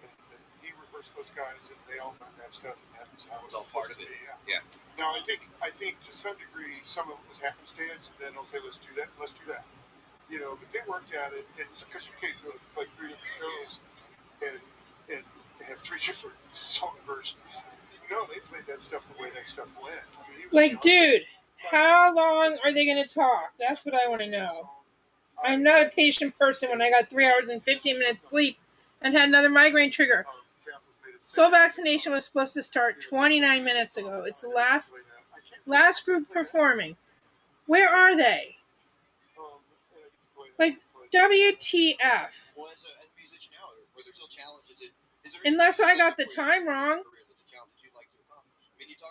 And that he reversed those guys, and they all done that stuff, and that was how it was all part of it. Yeah. Now, I think to some degree, some of it was happenstance, and then, okay, let's do that. But they worked at it, and because you can't go to like 3 different shows and have 3 different song versions. No, they played that stuff the way that stuff went. I mean, Like, dude, how long are they going to talk? That's what I want to know. I'm not a patient person when I got 3 hours and 15 minutes sleep and had another migraine trigger. Soul Vaccination was supposed to start 29 minutes ago. It's the last group performing. Where are they? Like, WTF. Well, as a musician now, were there still challenges? Unless I got the time wrong.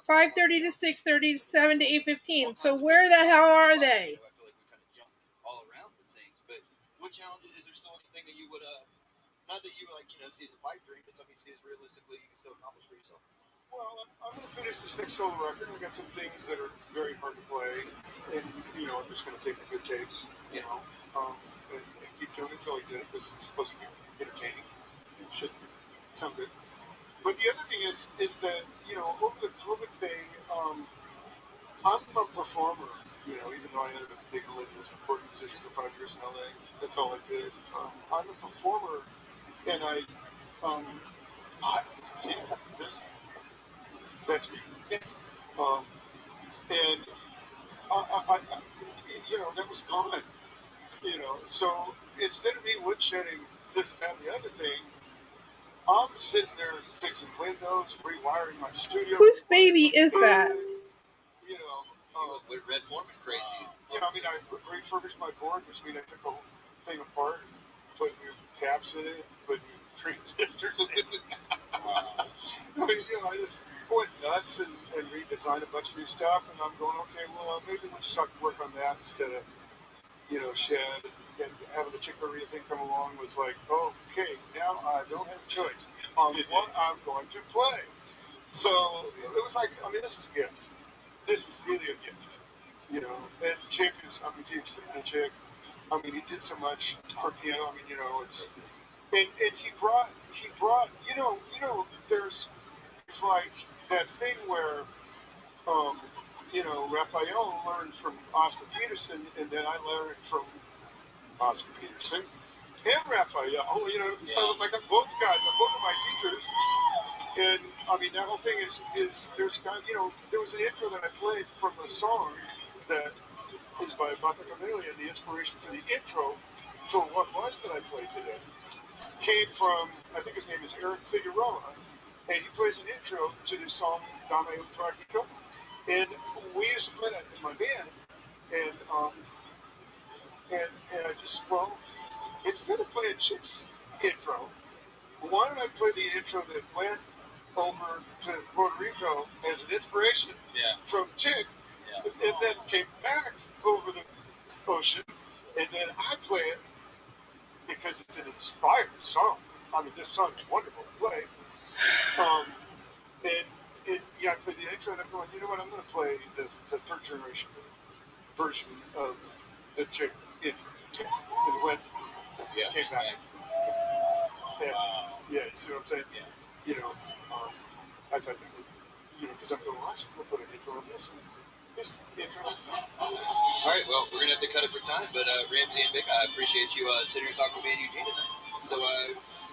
5:30 to 6:30 to 7 to 8:15. So where the hell are they? I feel like we kind of jump all around the things, but what challenges, is there still anything that you would, not that you see as a pipe dream, but something you see as realistically you can still accomplish for yourself? Well, I'm going to finish this next solo record. We've got some things that are very hard to play, and, I'm just going to take the good takes, and keep doing it until I get it, because it's supposed to be entertaining. It should sound good. But the other thing is that, over the COVID thing, I'm a performer, even though I ended up being a as a recording musician for 5 years in LA. That's all I did. I'm a performer, and see, that's me. And that was gone, so instead of me woodshedding this, that, and the other thing, I'm sitting there fixing windows, rewiring my studio. Whose baby is that? With Red Foreman crazy. Yeah, I mean, I refurbished my board, which means I took the whole thing apart, put new caps in it, put new transistors in it. I just went nuts and redesigned a bunch of new stuff, and I'm going, okay, well, maybe we'll just have to work on that instead of, Shed, and having the Chick Corea thing come along was like, okay, now I don't have a choice on what I'm going to play. So it was like, this was a gift. This was really a gift, And Chick is, huge fan of Chick. He did so much for piano. It's, and he brought, it's like that thing where, Raphael learned from Oscar Peterson, and then I learned from Oscar Peterson and Raphael. So it's like I'm both guys. I'm both of my teachers. And, that whole thing is there's kind of, there was an intro that I played from a song that is by Martha Camelia, and the inspiration for the intro for what was that I played today came from, I think his name is Eric Figueroa, and he plays an intro to the song Dame Un Tragico. And we used to play that in my band, and I just, instead of playing Chick's intro, why don't I play the intro that went over to Puerto Rico as an inspiration from Chick, and then came back over the ocean, and then I play it because it's an inspired song. This song is wonderful to play. I played the intro, and I'm going, you know what, I'm going to play the third generation version of the Chick intro. Because it went, came back. You see what I'm saying? Yeah. I thought that would, because I'm going to watch it, we'll put an intro on this, and this intro. All right, well, we're going to have to cut it for time, but Ramsey and Vic, I appreciate you sitting here talking with me and Eugene tonight. So,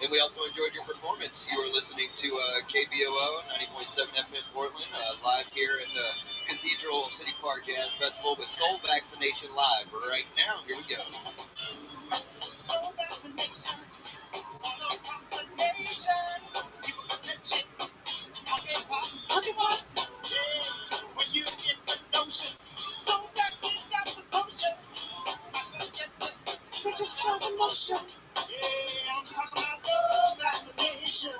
and we also enjoyed your performance. You were listening to KBOO 90.7 FM Portland, live here at the Cathedral City Park Jazz Festival with Soul Vaccination live. Right now, here we go. Soul Vaccination, all across the nation. People love that chick. Pocket pops, yeah. When you get the notion, Soul Vaccine's got the potion. Set yourself in motion. Yeah, I'm talking about Soul Vaccination.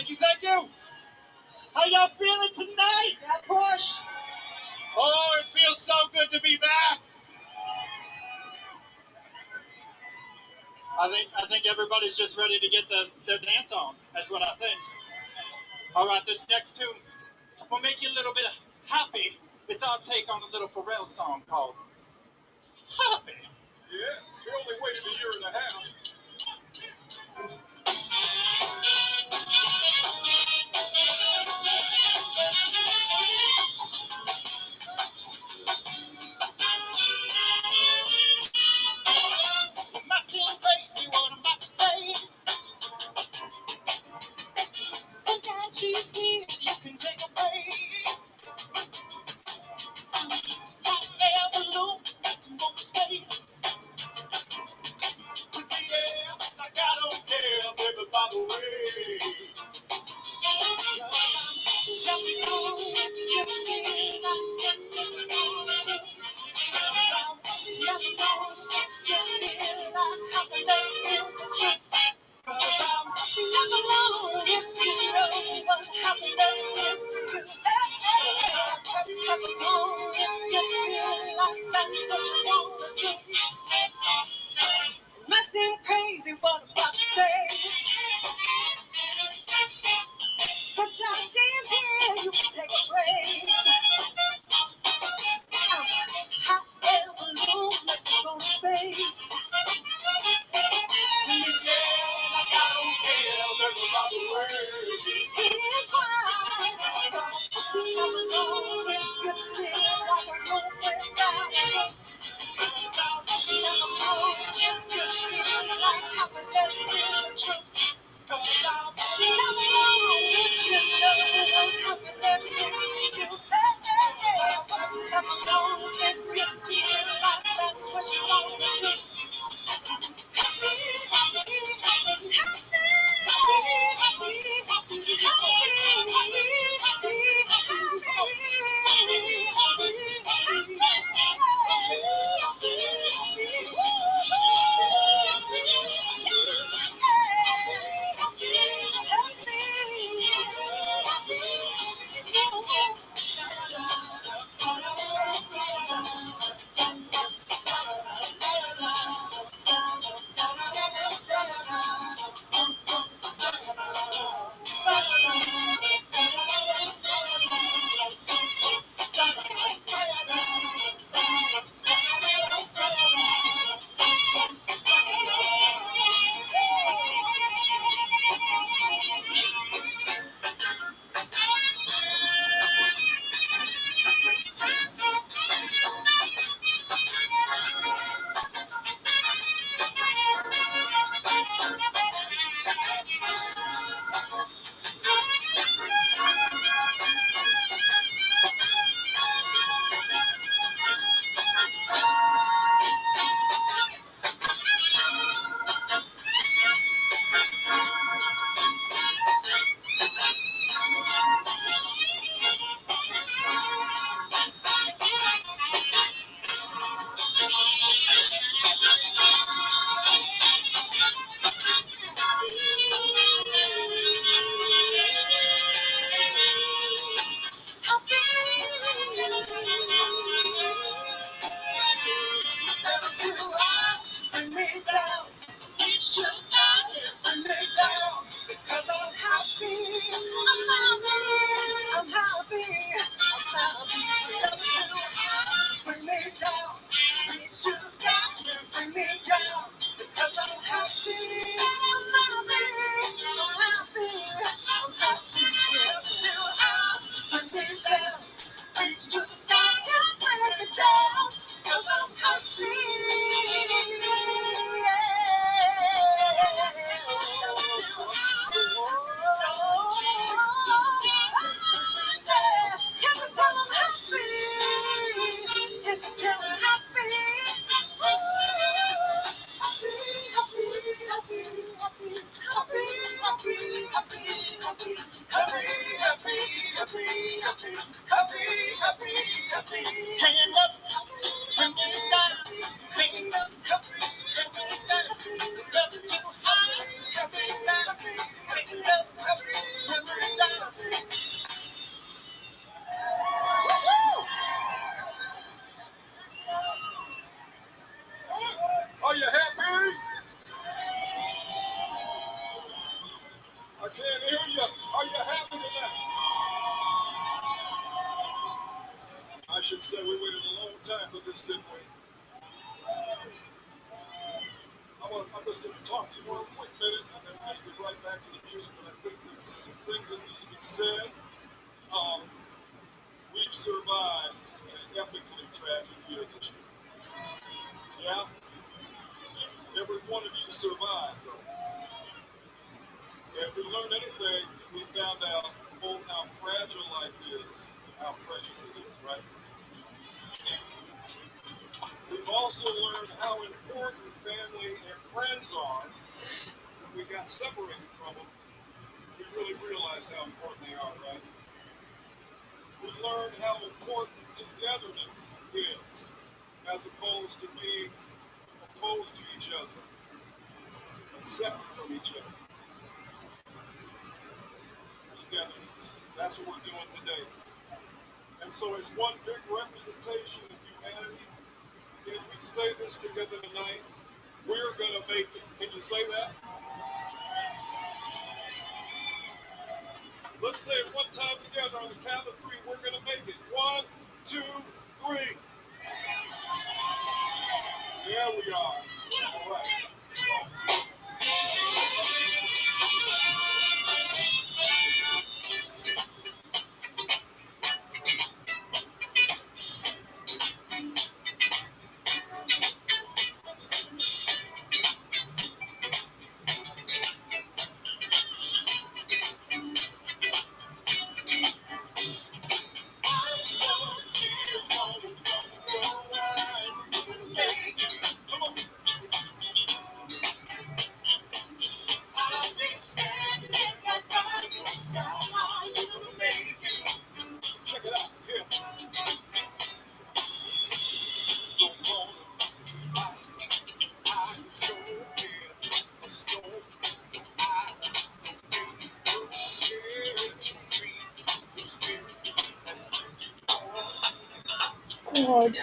Thank you. How y'all feeling tonight? Yeah, push. Oh, it feels so good to be back. I think everybody's just ready to get their dance on. That's what I think. All right, this next tune will make you a little bit happy. It's our take on a little Pharrell song called Happy. Yeah, we only waited a year and a half. Not too crazy what I'm about to say. Sometimes she's here, you can take a break. Never lose more space. With the air, like I don't care, baby, by the way. Messing crazy, what I'm about to say. Sunshine, she's here, you can take a break. Hot air balloon, let's go to space. Like I don't care, there's about the word. Here's why. I'm alone, if you feel like a room without you. I'm alone, if you feel like happiness is the truth. Cause I'm alone, if you know happiness is the truth. I'm alone, if you feel like that's what you want to do. Happy, happy, happy, happy, happy, happy. should say we waited a long time for this, didn't we? I'm just going to talk to you for a quick minute, and then we'll get right back to the music. But I think there's some things that need to be said. We've survived an epically tragic year this year. Yeah? Every one of you survived, though. And if we learned anything, we found out both how fragile life is and how precious it is, right? We've also learned how important family and friends are. When we got separated from them, we really realized how important they are, right? We learned how important togetherness is, as opposed to being opposed to each other and separate from each other. Togetherness. That's what we're doing today. And so it's one big representation of humanity. If we say this together tonight, we're going to make it. Can you say that? Let's say it one time together on the count of three. We're going to make it. 1, 2, 3. There we are. All right. Check it out. Here. God.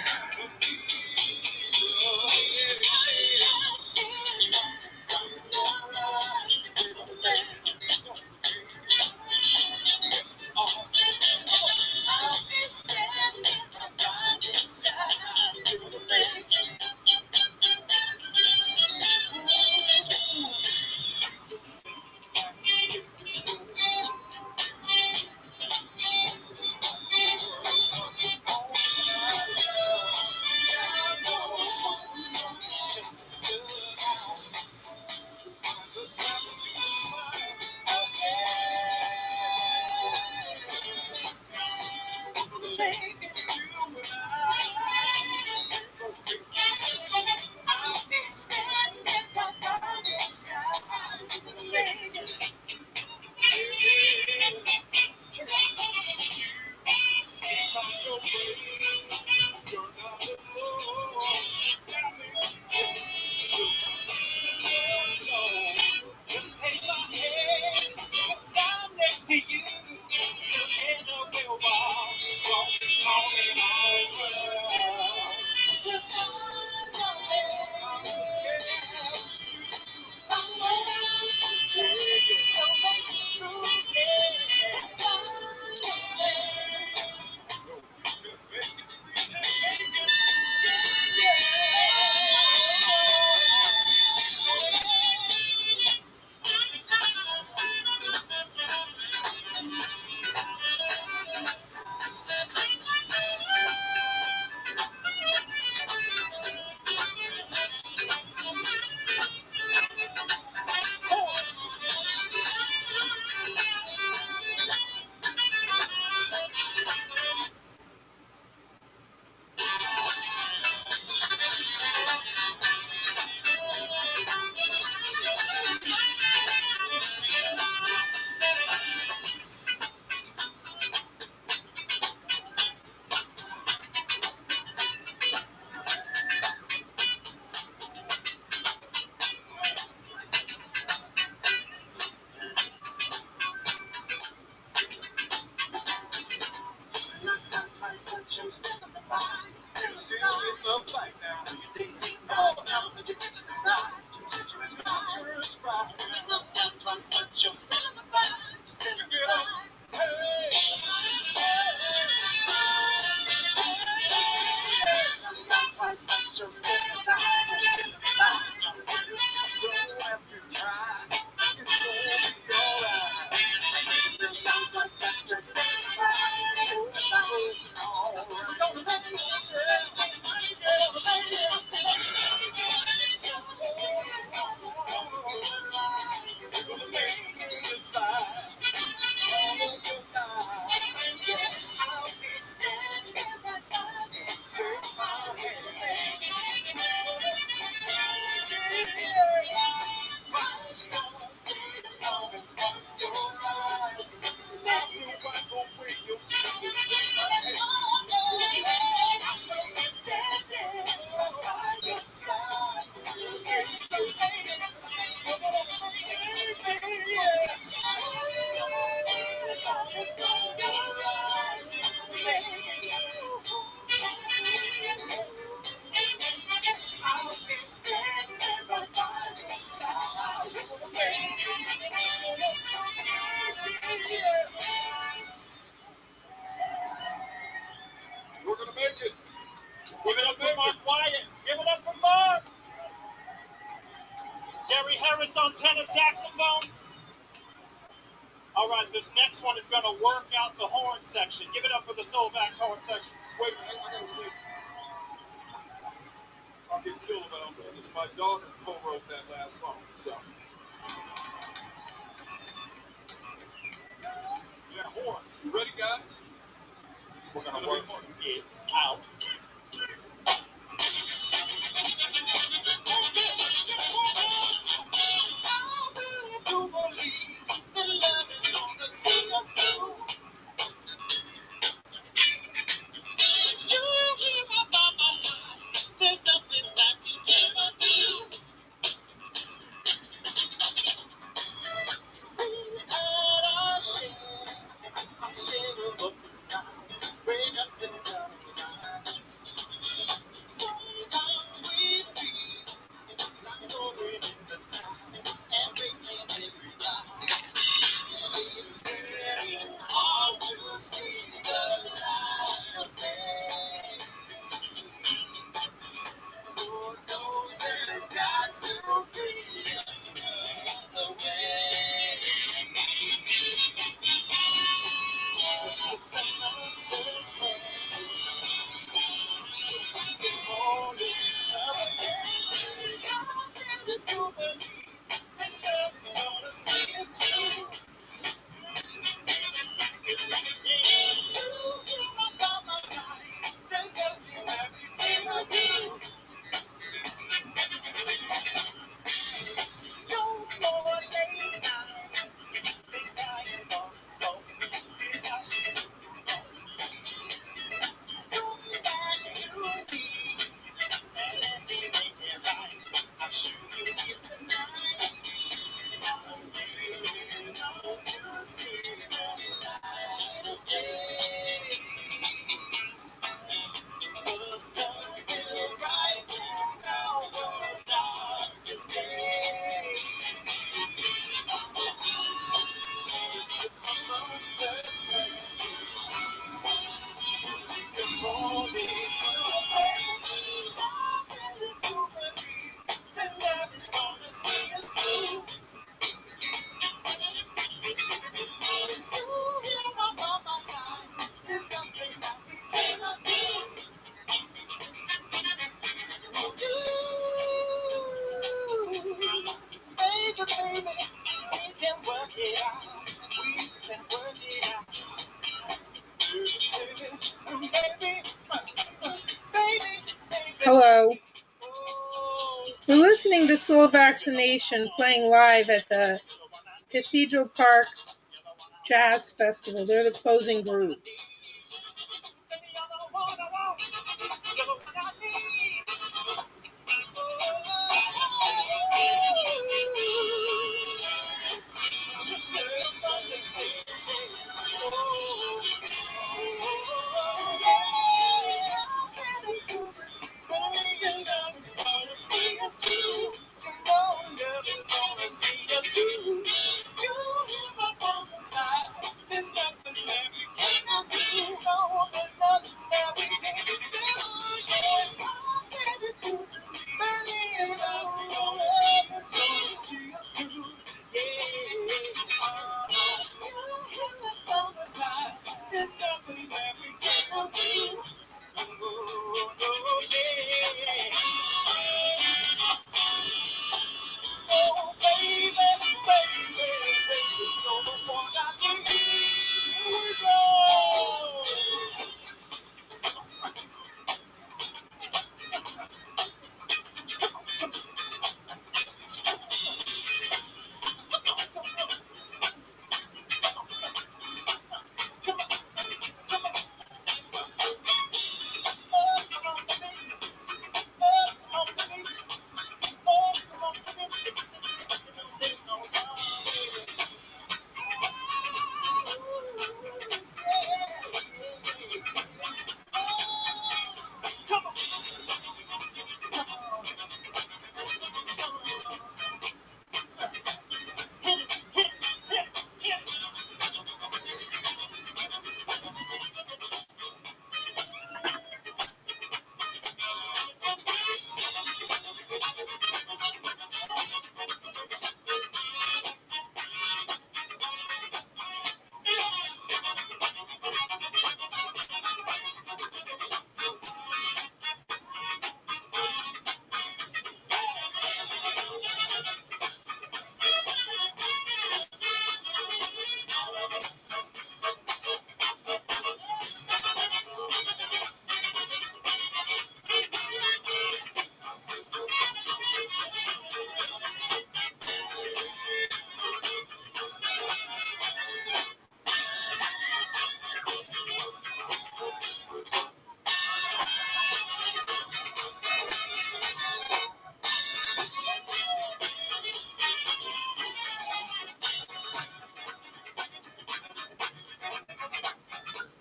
just stand by. Don't have to try. It's gonna be alright. There's not much left to stand by. Stand by. Alright. Gonna make it. Gonna make it inside. We're gonna make it. Give it up for Mark Wyatt. Give it up for Mark. Gary Harris on tenor saxophone. All right, this next one is going to work out the horn section. Give it up for the Soulvax horn section. Wait a minute, I gotta say, I'll get killed if I don't do this. My daughter co-wrote that last song, so. Yeah, horns. You ready, guys? We're gonna work it out. Hello. We're listening to Soul Vaccination playing live at the Cathedral Park Jazz Festival. They're the closing group. There's nothing that we can't do. Oh, yeah. Oh, baby, baby, baby, you're the one I need. Here we go.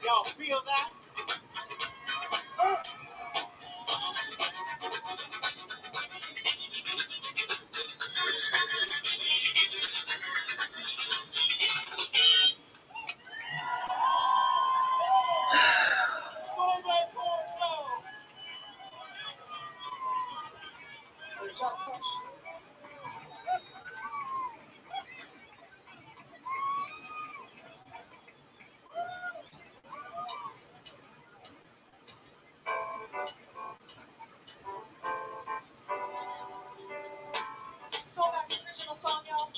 Y'all feel that? So that's the original song, y'all.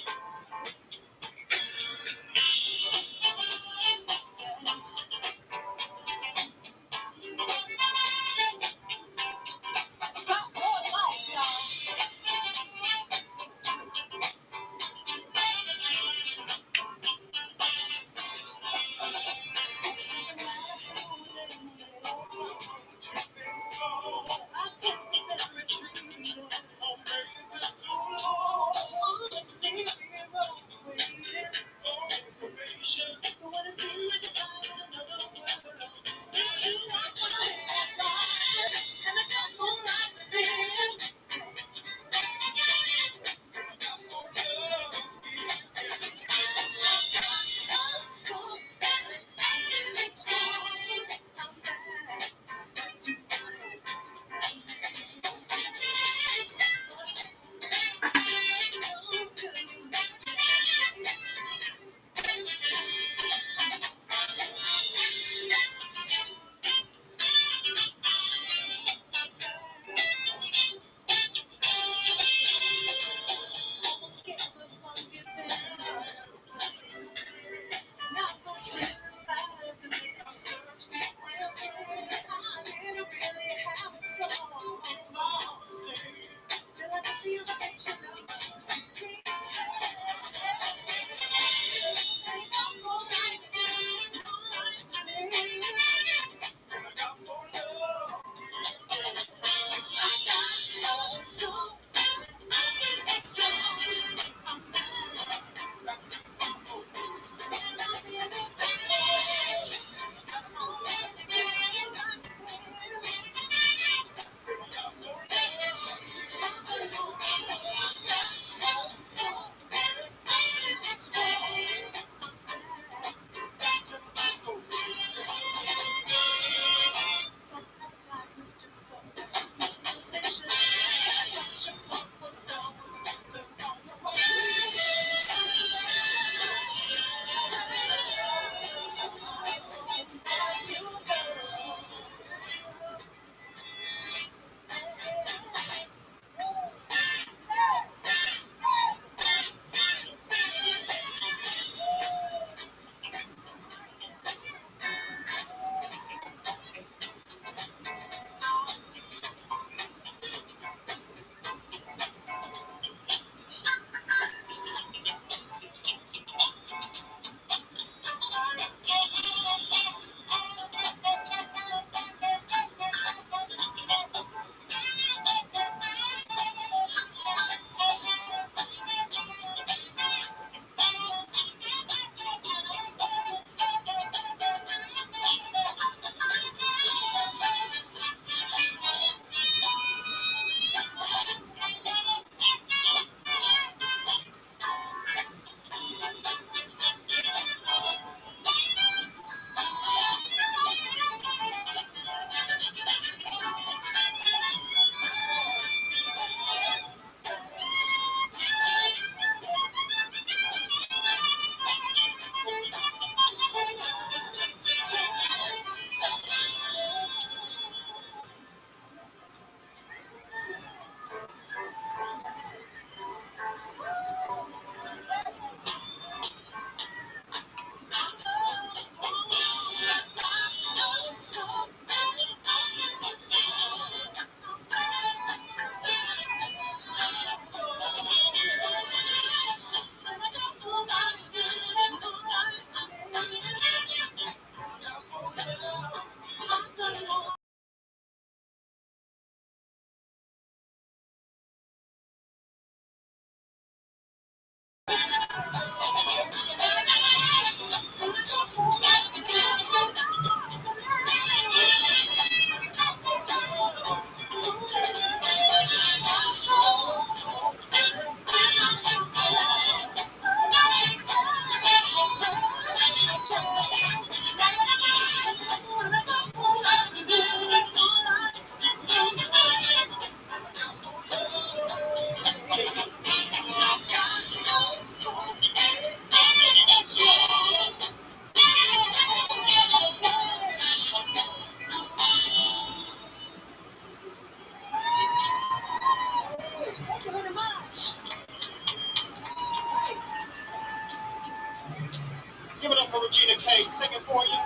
Regina K singing for you.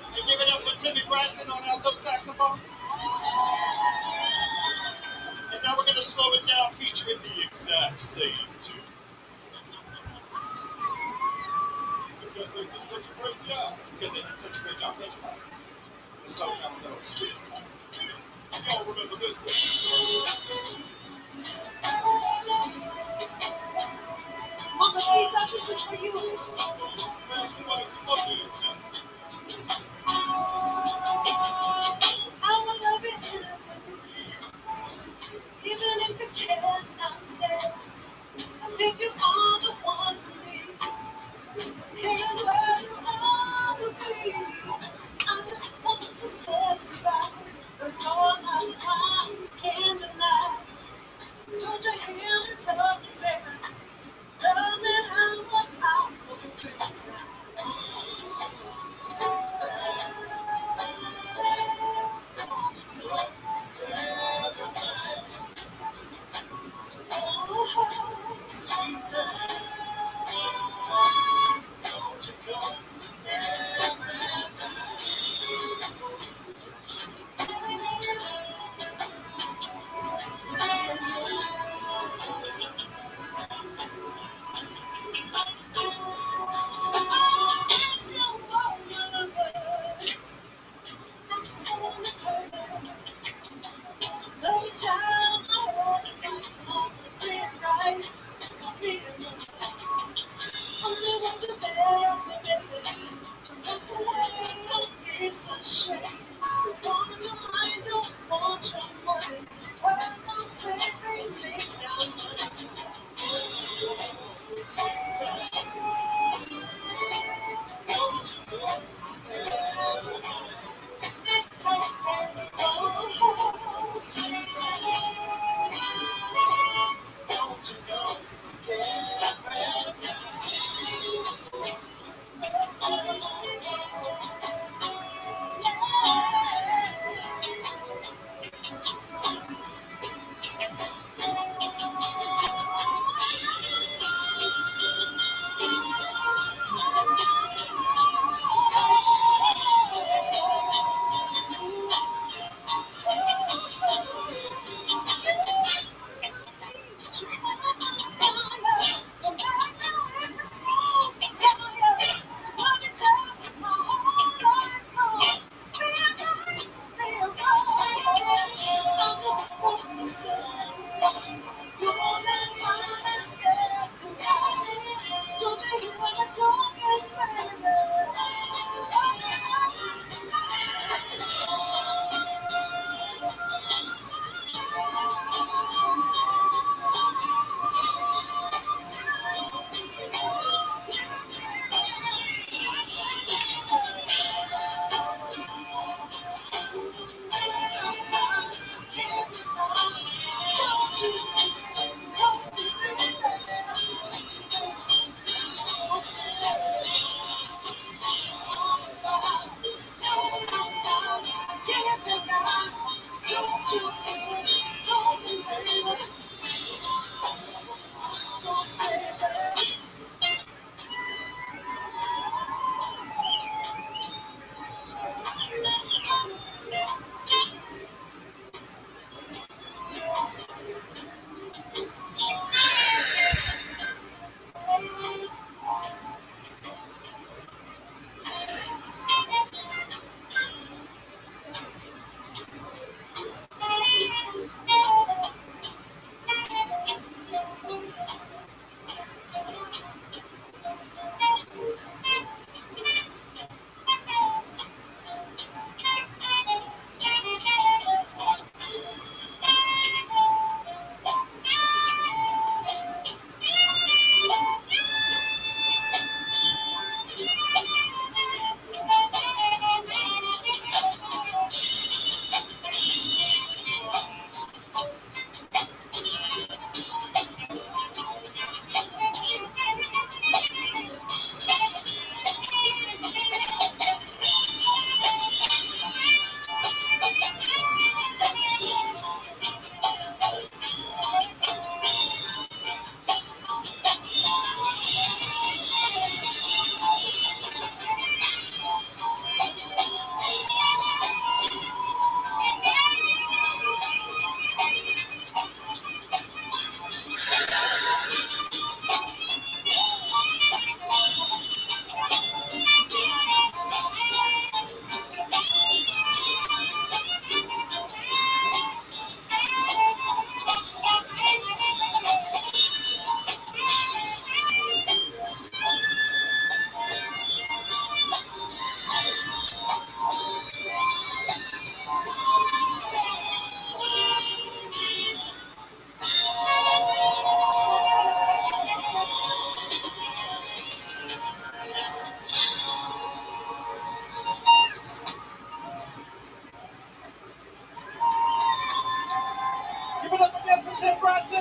And give it up for Timmy Bryson on alto saxophone. And now we're going to slow it down featuring the exact same tune. Because they did such a great job. Because they did such a great job. Think about it. Let's slow it down with a little spin. Y'all remember this? Mamacita, this is for you. Man, somebody slow this down. I will love it even if you cannot stay. I think you are the one for me. Here's where you ought to be. I just want to satisfy the Lord that I can't deny. Don't you hear me talking, baby? Love me how much I go crazy.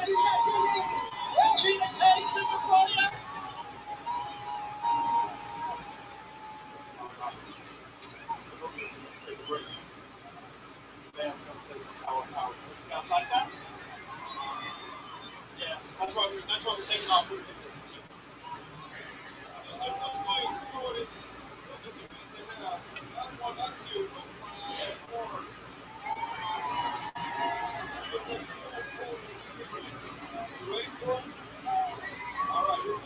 Gina K, Super Warrior. Take a break. Band's gonna play some Tower Power. You guys like that? Yeah, that's why we're taking off. So we can listen to. Just another way to do it is such a treat to have. Not one, not two, but four. You ready for it? All right, here we go.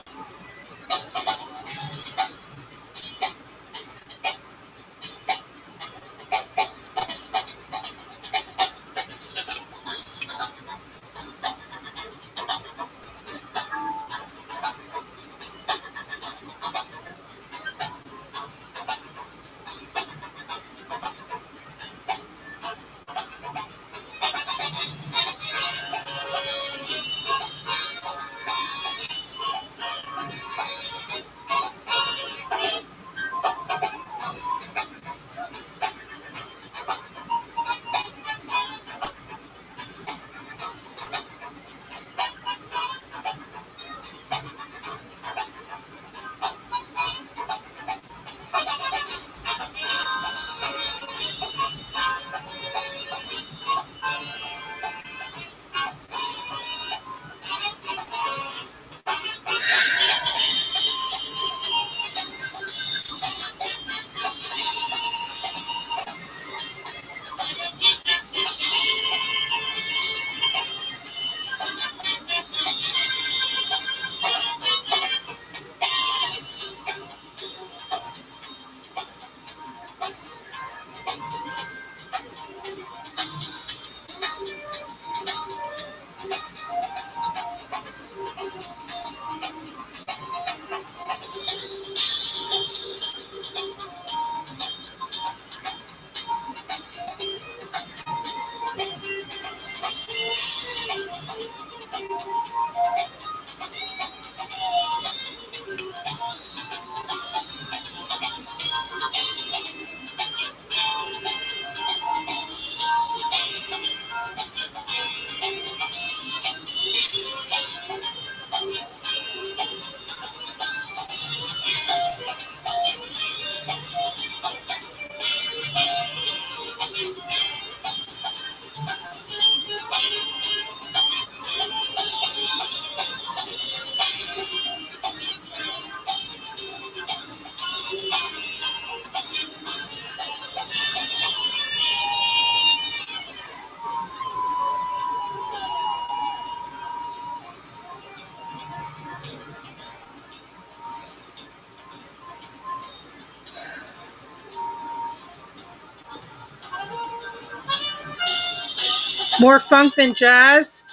More funk than jazz.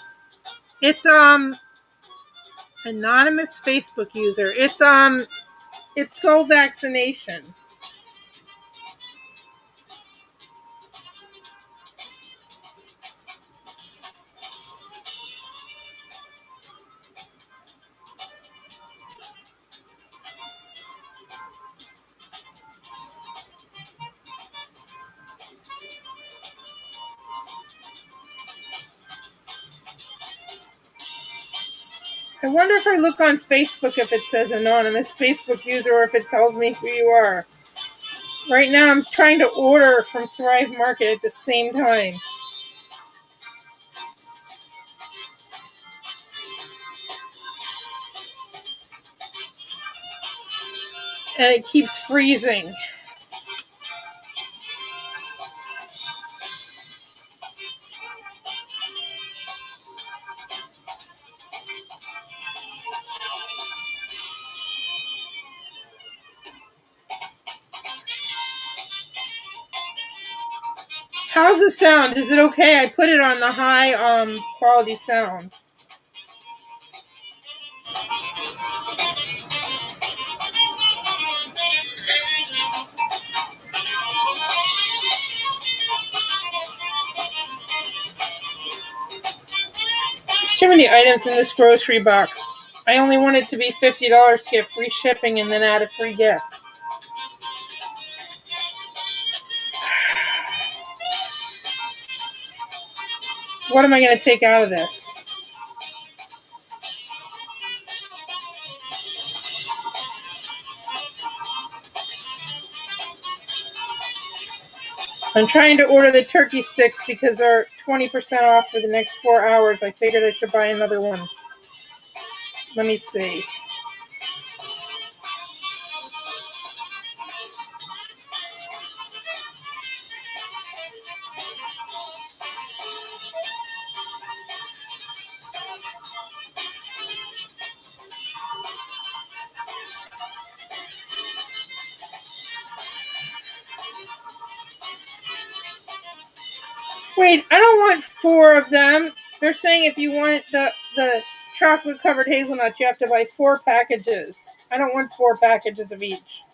It's anonymous Facebook user. It's Soul Vaccination. I wonder if I look on Facebook if it says anonymous Facebook user or if it tells me who you are. Right now I'm trying to order from Thrive Market at the same time. And it keeps freezing. How's the sound? Is it okay? I put it on the high quality sound. There's too many items in this grocery box. I only want it to be $50 to get free shipping and then add a free gift. What am I going to take out of this? I'm trying to order the turkey sticks because they're 20% off for the next 4 hours. I figured I should buy another one. Let me see. Wait, I don't want 4 of them. They're saying if you want the chocolate covered hazelnuts, you have to buy 4 packages. I don't want 4 packages of each.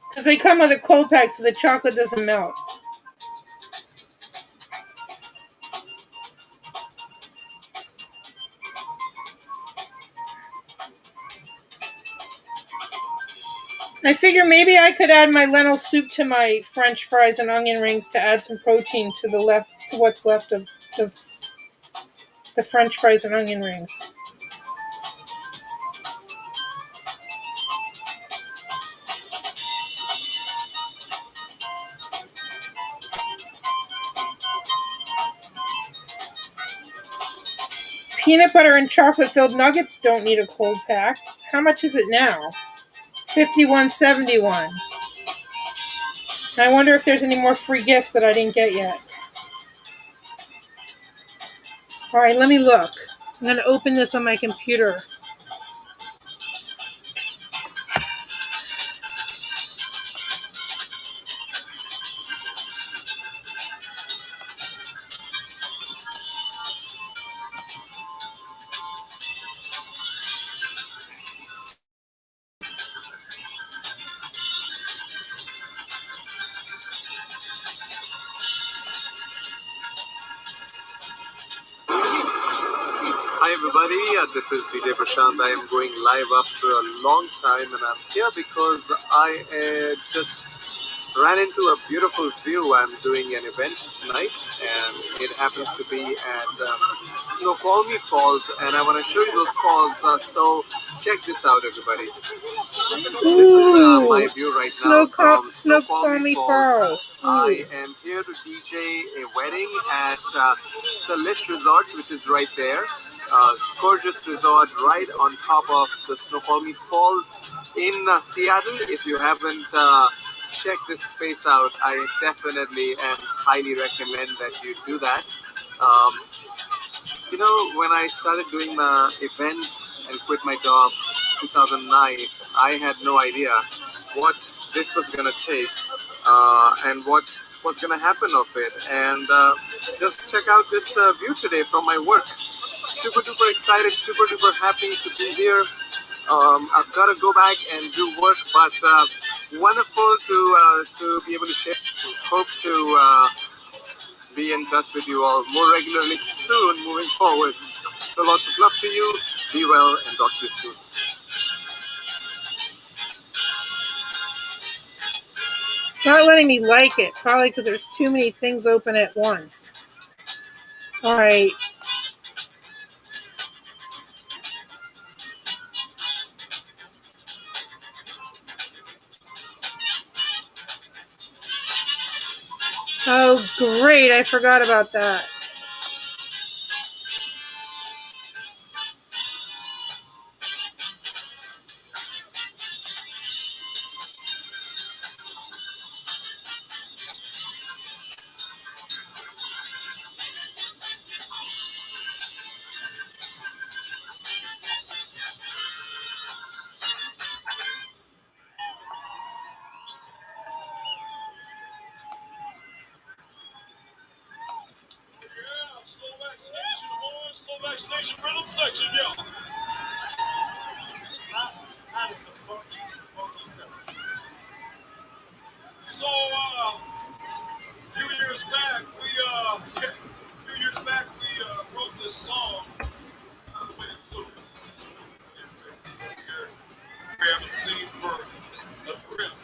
Because they come with a cold pack so the chocolate doesn't melt. I figure maybe I could add my lentil soup to my French fries and onion rings to add some protein to what's left of the French fries and onion rings. Peanut butter and chocolate filled nuggets don't need a cold pack. How much is it now? $51.71. I wonder if there's any more free gifts that I didn't get yet. All right, let me look. I'm going to open this on my computer. Hi everybody, this is DJ Prashant. I am going live after a long time and I'm here because I just ran into a beautiful view. I'm doing an event tonight and it happens to be at Snoqualmie Falls and I want to show you those falls. So check this out everybody. This is my view right now from Snoqualmie Falls. I am here to DJ a wedding at Salish Resort, which is right there. Gorgeous resort right on top of the Snoqualmie Falls in Seattle. If you haven't checked this space out, I definitely and highly recommend that you do that. You know, when I started doing the events and quit my job 2009, I had no idea what this was going to take and what was going to happen of it. And just check out this view today from my work. Super duper excited, super duper happy to be here. I've got to go back and do work, but wonderful to be able to share. Hope to be in touch with you all more regularly soon moving forward. So lots of love to you. Be well and talk to you soon. It's not letting me like it, probably because there's too many things open at once. All right. Oh, great. I forgot about that. Soulmax Nation rhythm section, yo. That is some funky stuff. So, a few years back, we wrote this song. We haven't seen for a grip.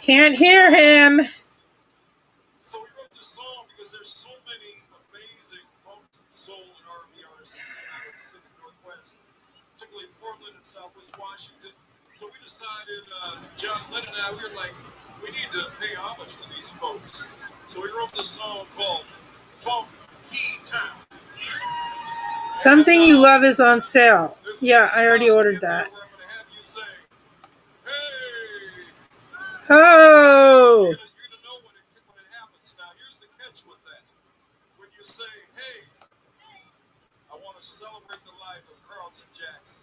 Can't hear him. So we wrote this song because there's so many amazing funk, soul, and R&B artists that come out of the Pacific Northwest, particularly Portland and Southwest Washington. So we decided, John Lennon and I, we were like, we need to pay homage to these folks. So we wrote this song called Funky Town. Something You Love is on sale. Yeah, I already ordered that. I'm going to have you say, hey. Oh! You're gonna know when it happens. Now, here's the catch with that. When you say, hey, I want to celebrate the life of Carlton Jackson.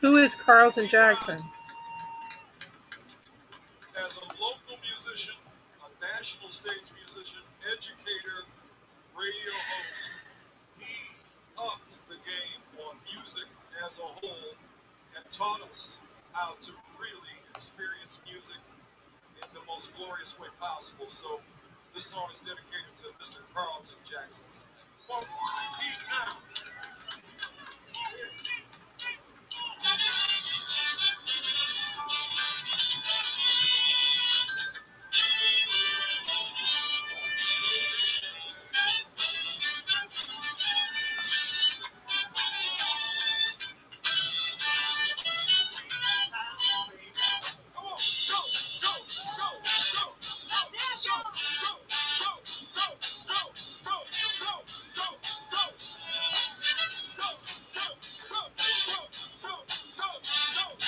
Who is Carlton Jackson? As a local musician, a national stage musician, educator, radio host, he upped the game on music as a whole and taught us how to really experience music in the most glorious way possible. So this song is dedicated to Mr. Carlton Jackson. Funky Town.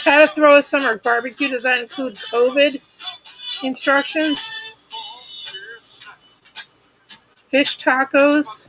How to throw a summer barbecue. Does that include COVID instructions? Fish tacos.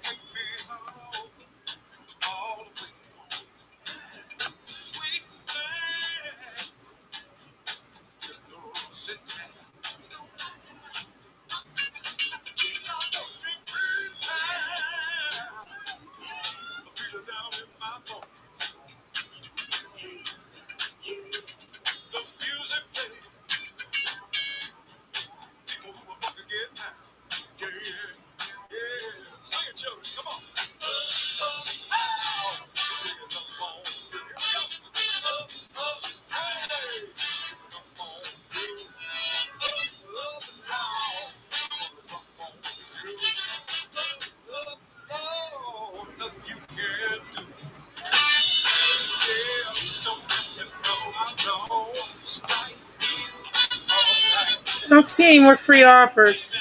I don't see any more free offers.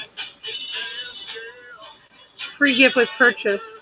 Free gift with purchase.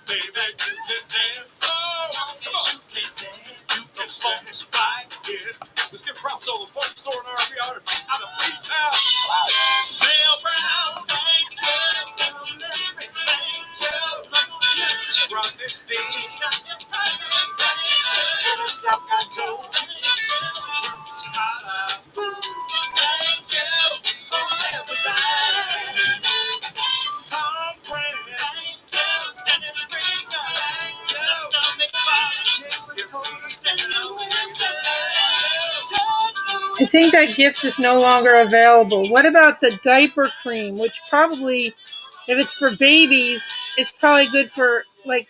Baby, you can dance. Oh, come on. You can stand right here. Let's give props to all the folks on our yard out of P-Town. Bill Brown, thank you. Thank you. Rodney Steen. South Carolina. Bruce Carter. Bruce, thank you for everything. Tom Brady. Thank you. Dennis Green. Thank you. The stomach bug. Here goes the St. Louis. I think that gift is no longer available. What about the diaper cream, which probably, if it's for babies, it's probably good for, like,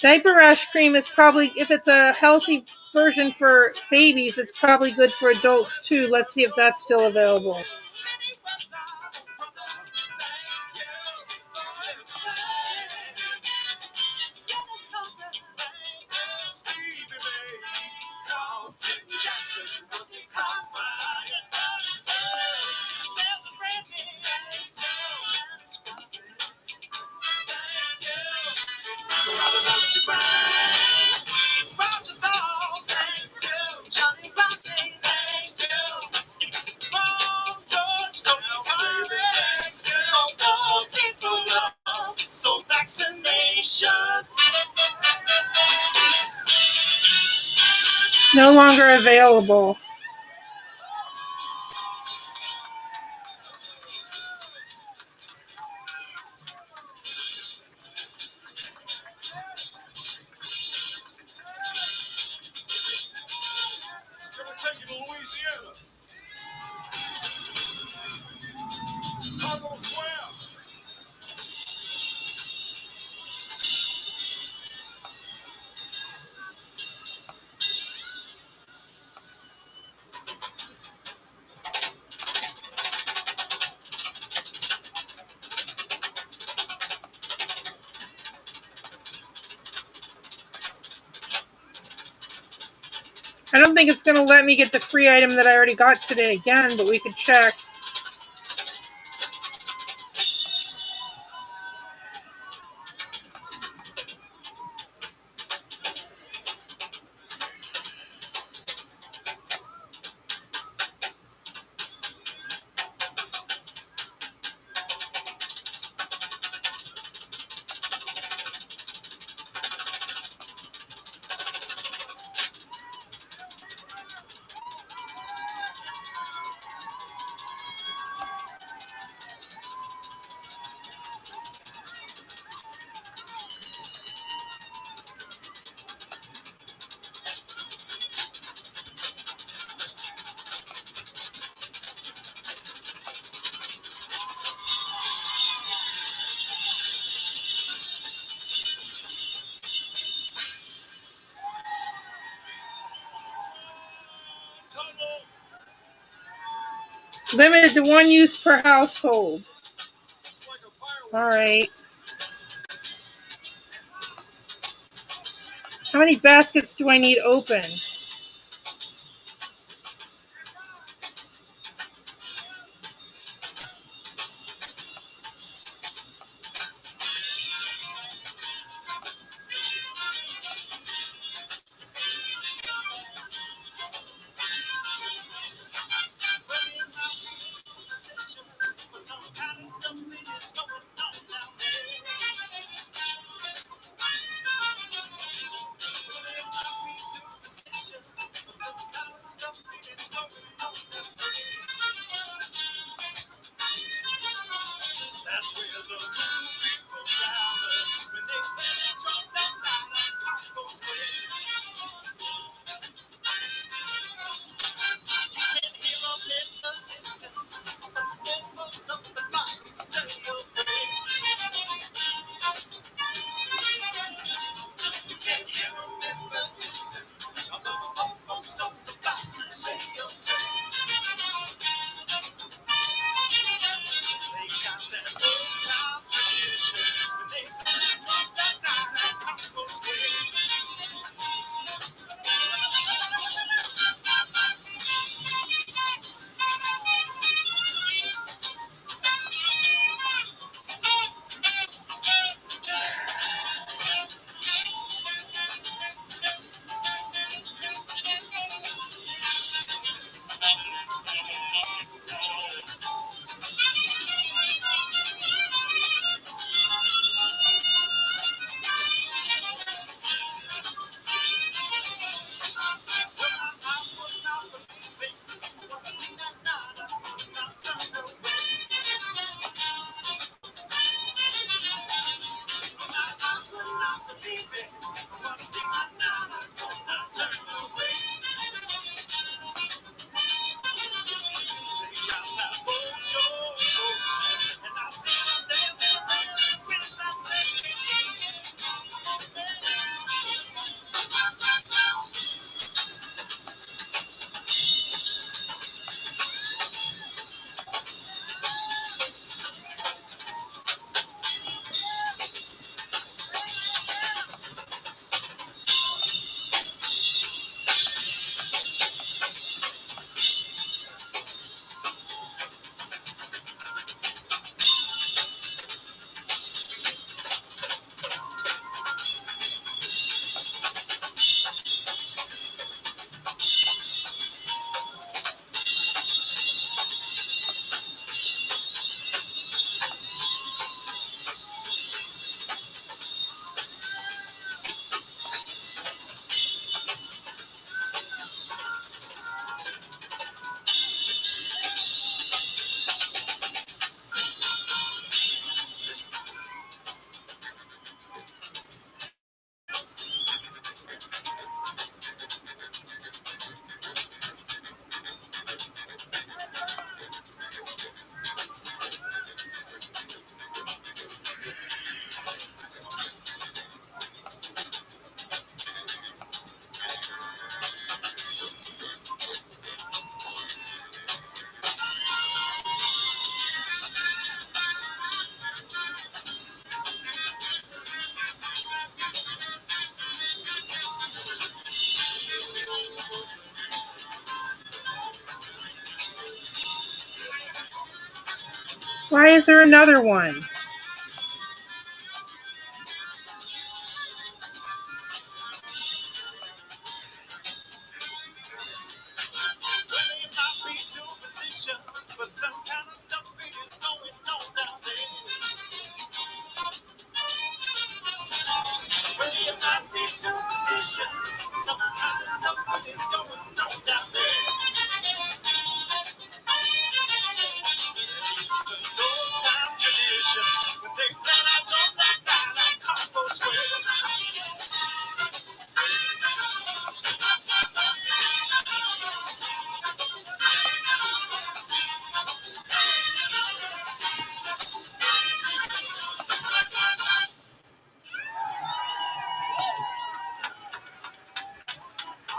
diaper rash cream is probably, if it's a healthy version for babies, it's probably good for adults too. Let's see if that's still available. So vaccination. No longer available. Gonna take you to Louisiana. Congo Square. I don't think it's going to let me get the free item that I already got today again, but we could check. Limited to one use per household. Alright. How many baskets do I need open? Why is there another one? But some kind of stuff is going on down there. Well, you might be superstitious. Some kind of something is going on down there. It's an old time tradition. When they ran out on that night like Combo Square.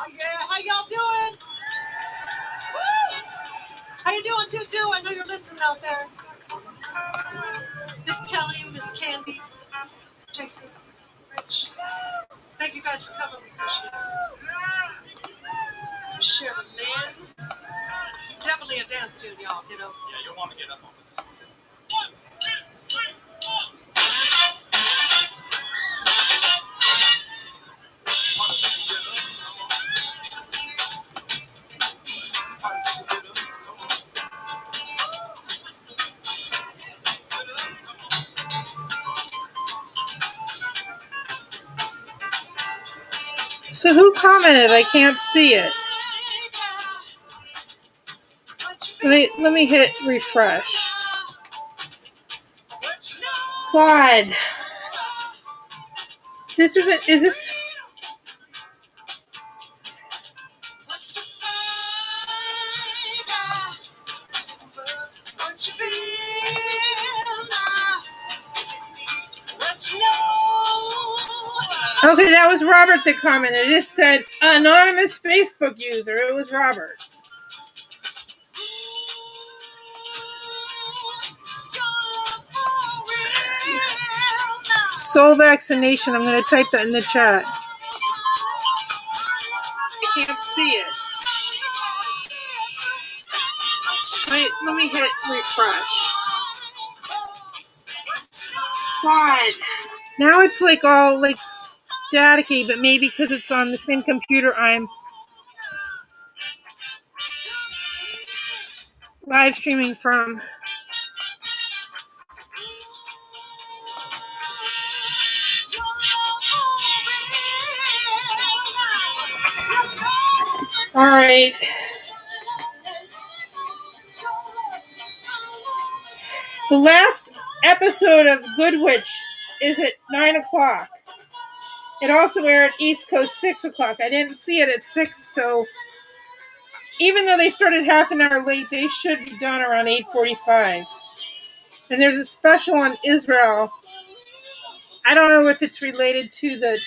Oh yeah, how y'all doing? Woo! How you doing, Tutu? I know you're listening out there. Miss Kelly, Miss Candy, Jason, Rich. Thank you guys for coming. We appreciate it. As we share the land. It's definitely a dance tune, y'all, you know. Yeah, you'll want to get up on this. So who commented? I can't see it. Let me hit refresh. Quad. This isn't. Is this? Okay, that was Robert that commented. It said anonymous Facebook user. It was Robert. Soul vaccination. I'm going to type that in the chat. I can't see it. Let me hit refresh. God. Now it's like all like staticky, but maybe because it's on the same computer I'm live streaming from. All right. The last episode of Good Witch is at 9 o'clock. It also aired East Coast 6 o'clock. I didn't see it at 6, so even though they started half an hour late, they should be done around 8:45. And there's a special on Israel. I don't know if it's related to the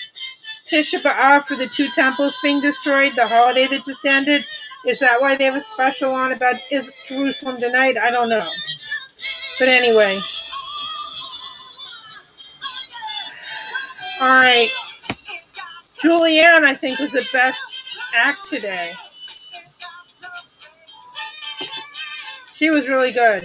Tisha B'Av for the two temples being destroyed, the holiday that just ended. Is that why they have a special on about Jerusalem tonight? I don't know. But anyway. All right. Julianne, I think, was the best act today. She was really good.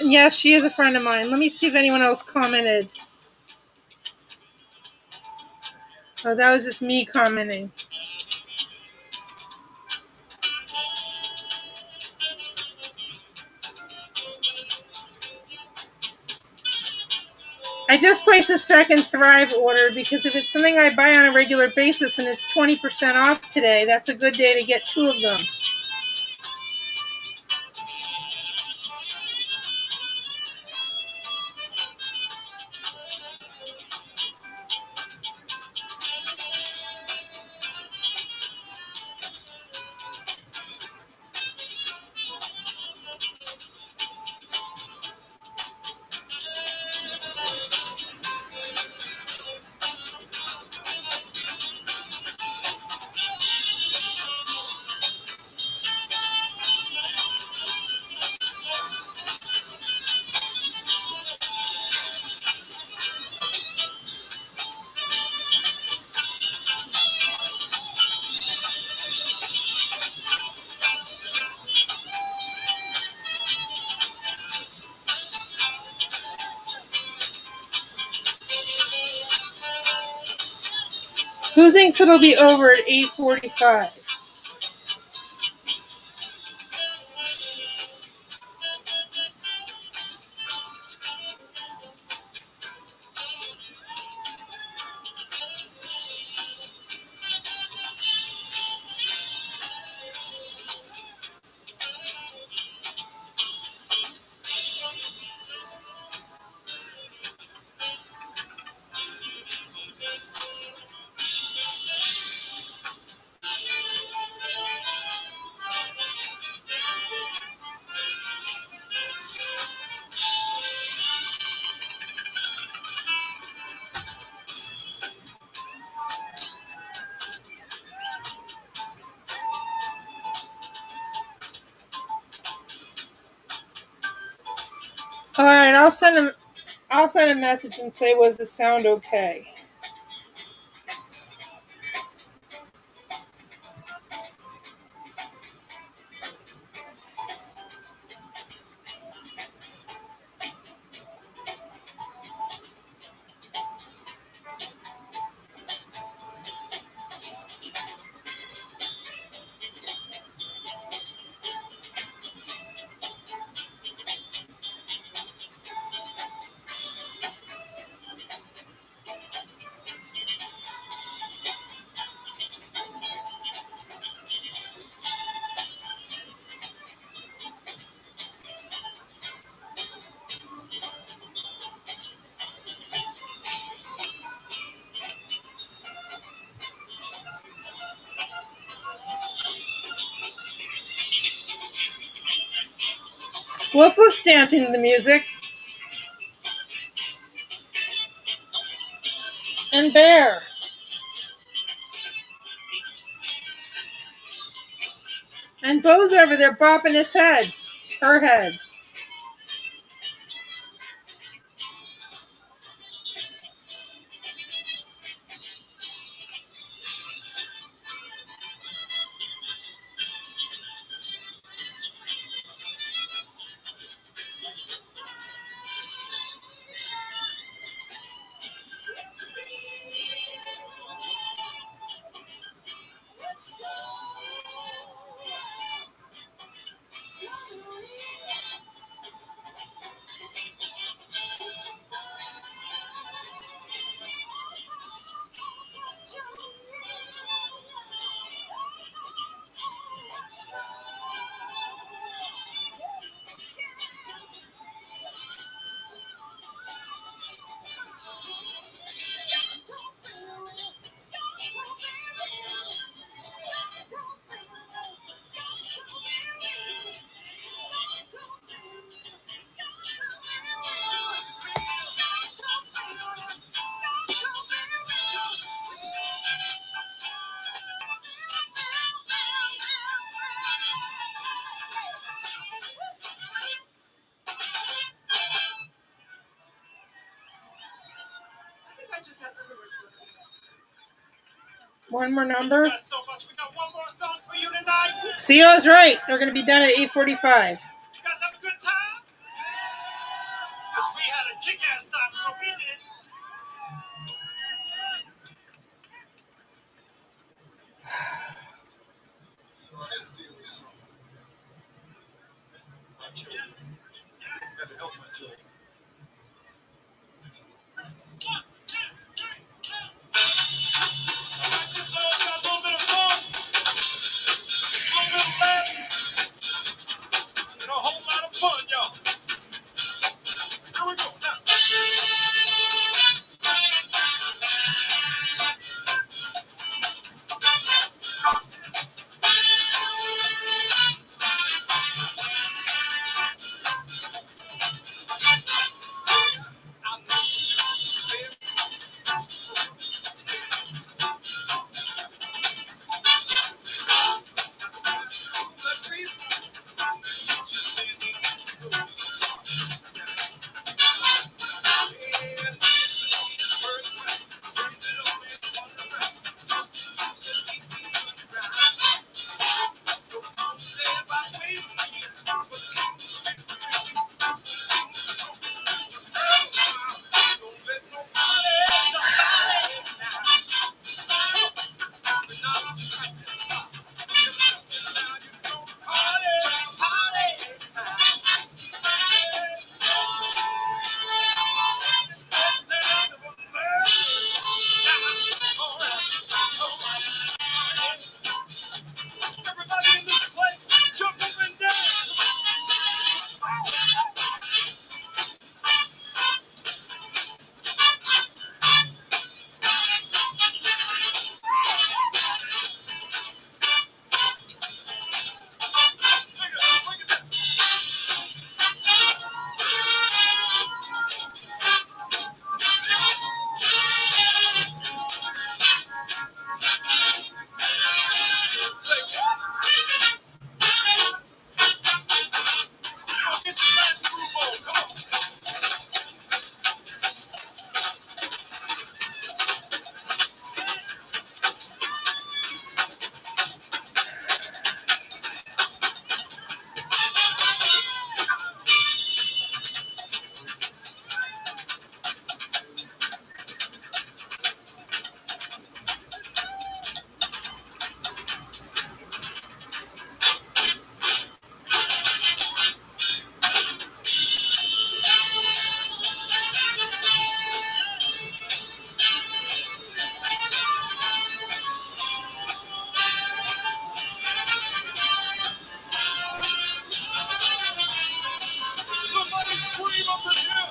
And yes, she is a friend of mine. Let me see if anyone else commented. Oh, that was just me commenting. I just placed a second Thrive order because if it's something I buy on a regular basis and it's 20% off today, that's a good day to get 2 of them. Who thinks it'll be over at 8:45? All right, I'll send a message and say, was the sound okay? Wolf was dancing to the music. And Bear. And Bo's over there bopping his head. Her head. One more number. CO's right. They're going to be done at 8:45. You guys have a good time? Because we had a kick-ass time, so we did. So I had to deal with some. My children. I had to help my children. It's time to move on. Come on. Somebody scream up in here.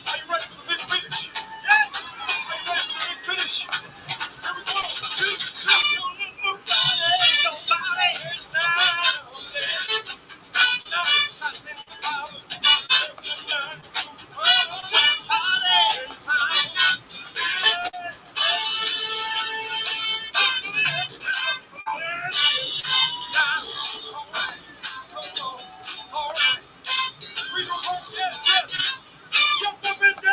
Are you ready for the big finish? Yeah. Are you ready for the big finish? Here we go. 2, 3. Nobody is all right. We gonna go, yes. Jump up and down.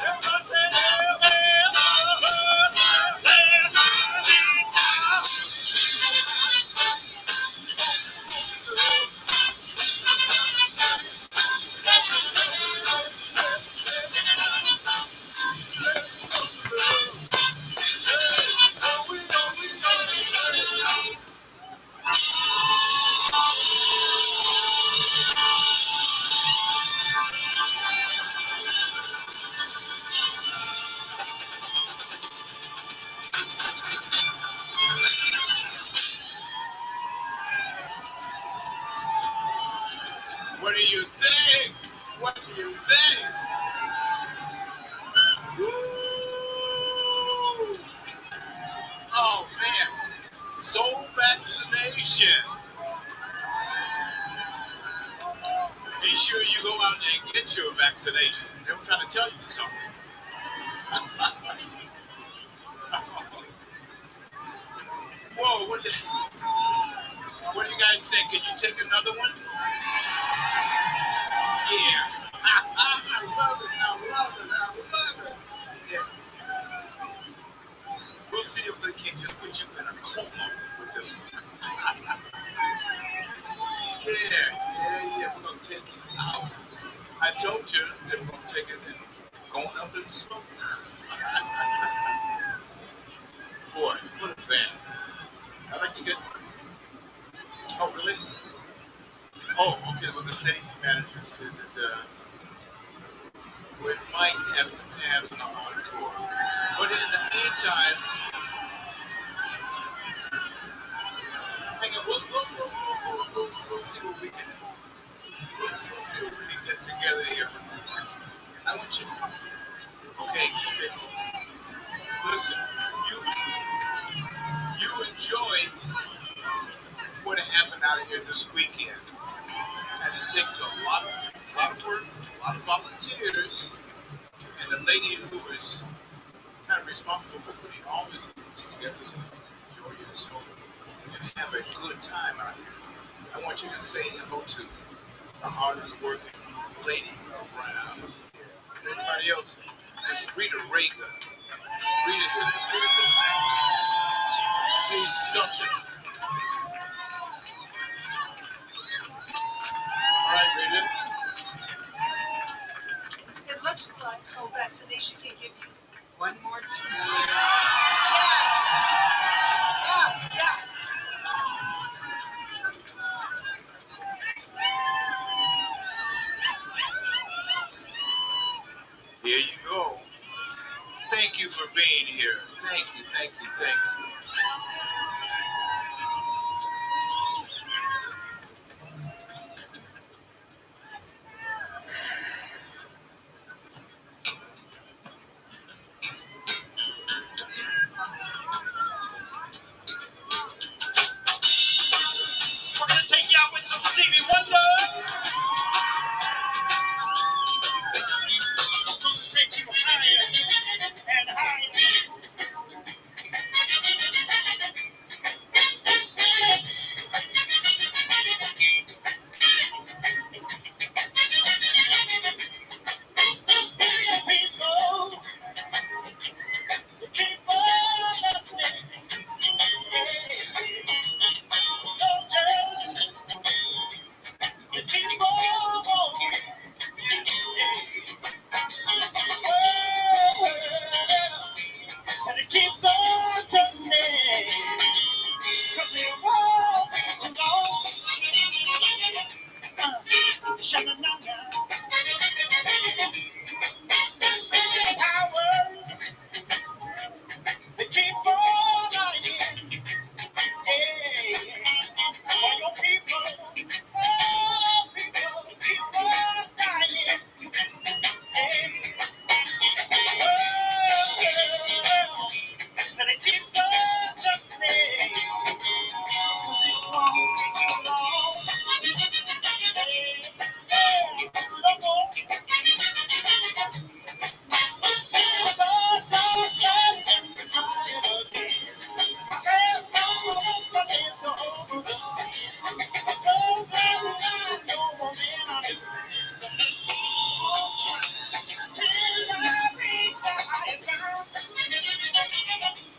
Everybody say, what do you think? What do you think? Woo! Oh man, soul vaccination. Be sure you go out there and get your vaccination. They're trying to tell you something. Whoa, what do you guys think? Can you take another one? Yeah. I love it. Yeah. We'll see if they can just put you in a coma with this one. Yeah. We're going to take you out. I told you that we're going to take it and going up in smoke. Boy, what a band. I like to get... Oh, really? Oh, okay. Well, the state manager says that we might have to pass an encore. But in the meantime, hang on. We'll see what we can do. We'll see what we can get together here. I want you... Okay. Listen, you enjoyed what happened out here this weekend. And it takes a lot of work, a lot of volunteers, and the lady who is not responsible for putting all these groups together so you can enjoy yourself and just have a good time out here. I want you to say hello to the hardest working lady around here. And everybody else, Miss Rita Reagan. Rita is a beautiful singer. She's something. All right, Rita. It looks like full vaccination can give you one more time. Yeah. Here you go. Thank you for being here. Thank you, thank you, thank you. We're gonna take you out with some Stevie Wonder. Take you higher and higher. And it keeps on turning, 'cause it won't be too long. Sha-na-na-na. Powers, they keep on lying. Hey, for your people, oh, people keep on dying. Hey, oh, so they keep on turning, 'cause it won't be too long.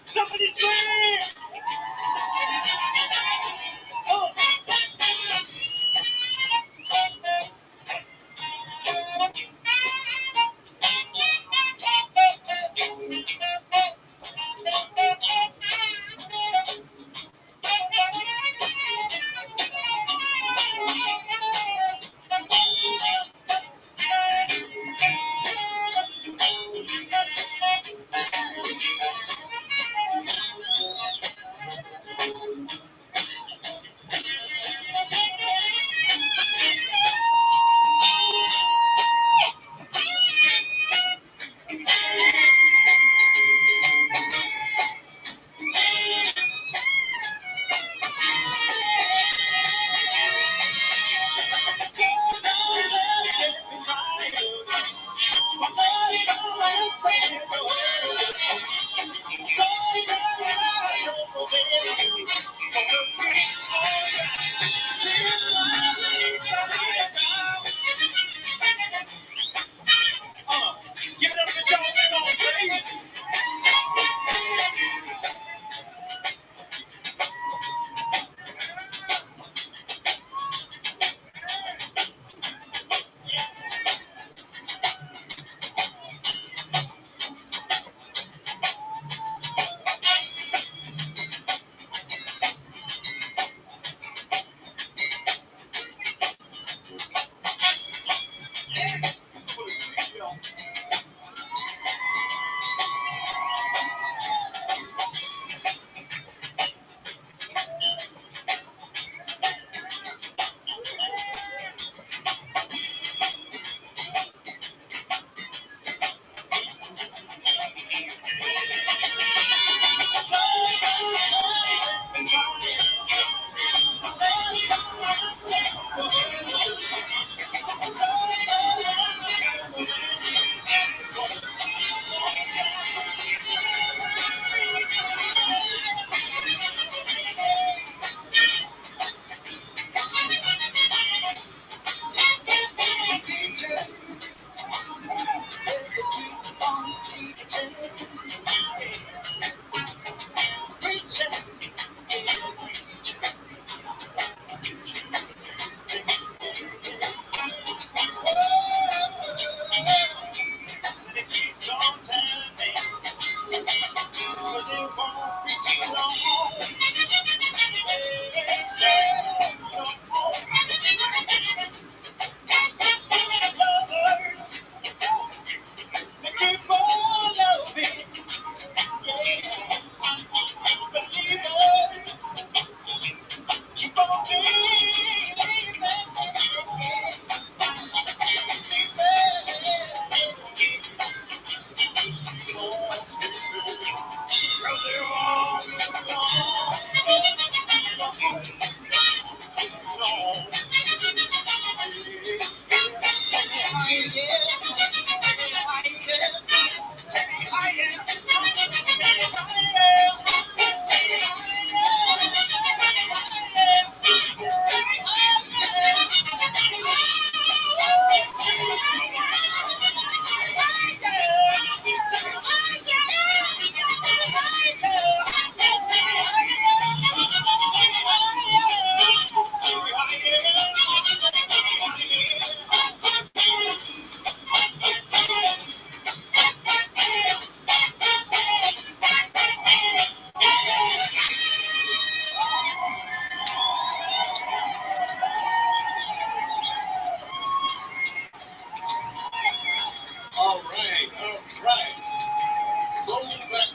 Somebody scream!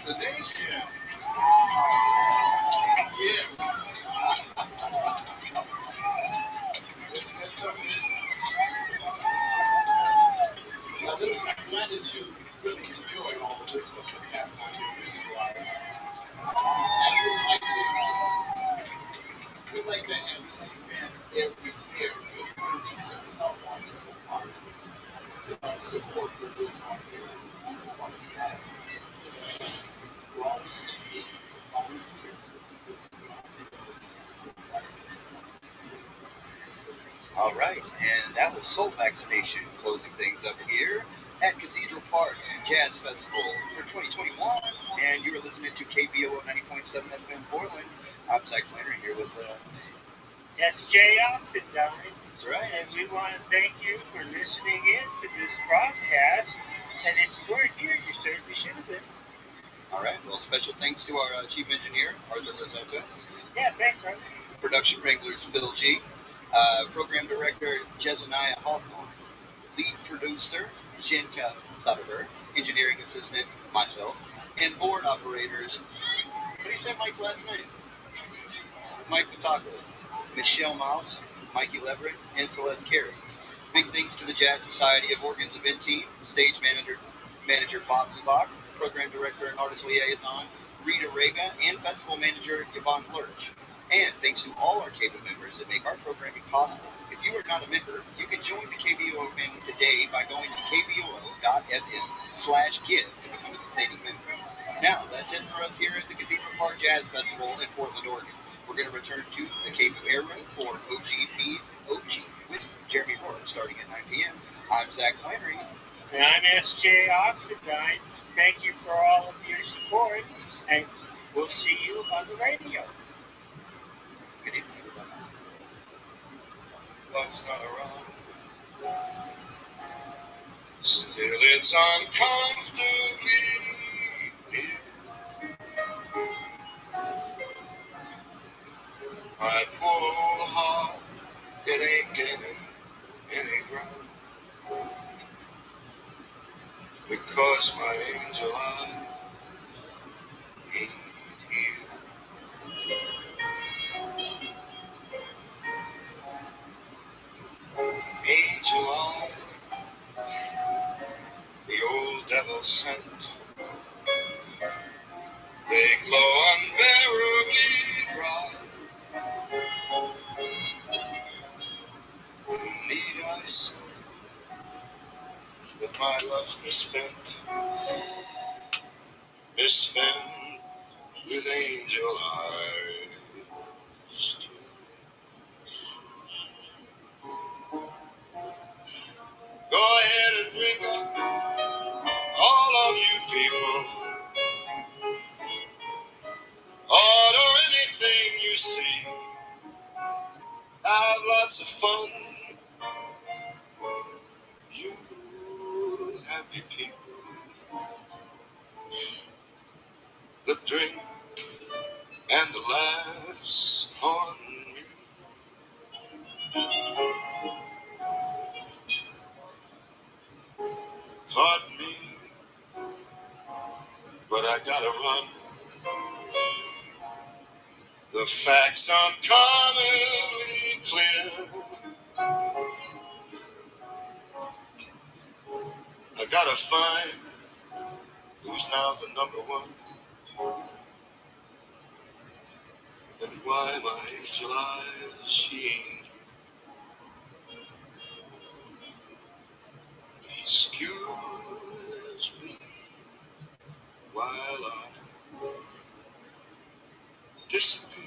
the nation. Yes. Now listen, I'm glad that you really enjoy all of this stuff that's happening on your musical life. And we'd like to have this event every year to be such a wonderful part of support for those on here. We're always in need of volunteers. All right, and that was Soul Vaccination closing things up here at Cathedral Park Jazz Festival for 2021. And you were listening to KBO 90.7 FM Portland. I'm Zach Flannery here with SJ Oxendine. That's right. And we want to thank you for listening in to this broadcast. And if you weren't here, you certainly should have been. All right, well, special thanks to our Chief Engineer, Arthur Lozota. Yeah, thanks, Arthur. Production Wranglers, Phil G. Program Director, Jezaniah Hawthorne. Lead Producer, Shenka Soderberg. Engineering Assistant, myself. And board operators, what did you say Mike's last name? Mike Patakos, Michelle Mouse, Mikey Leverett, and Celeste Carey. Big thanks to the Jazz Society of Organs event team, stage manager Bob Lubach, program director and artist liaison Rita Rega, and festival manager Yvonne Lurch. And thanks to all our KBO members that make our programming possible. If you are not a member, you can join the KBO family today by going to kbo.fm/give to become a sustaining member. Now, that's it for us here at the Cathedral Park Jazz Festival in Portland, Oregon. We're going to return to the KBO Air Room for OG with Jeremy Rourke starting at 9 p.m. I'm Zach Flannery. And I'm SJ Oxendine. Thank you for all of your support, and we'll see you on the radio. Good evening, everybody. Love's not around. Still, it's uncomfortably near. My poor heart, it ain't getting any ground. Because my angel eye ain't here. Angel eye, the old devil sent. They glow unbearably bright. Need I say that my love's misspent with angel eyes too. Go ahead and drink up, all of you people. Order anything you see. Have lots of fun. You happy people. The drink and the laughs on me. Pardon me, but I gotta run. The facts uncommonly clear. I gotta find who's now the number one. And why my angel eyes, she ain't. Excuse me while I disappear.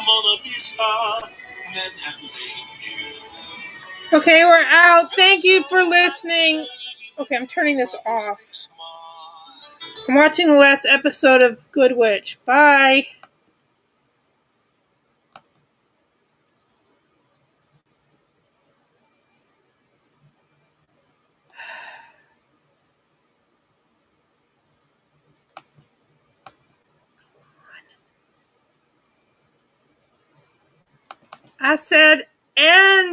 Mona Lisa, men have named you. Okay, we're out. Thank you for listening. Okay, I'm turning this off. I'm watching the last episode of Good Witch. Bye. I said, and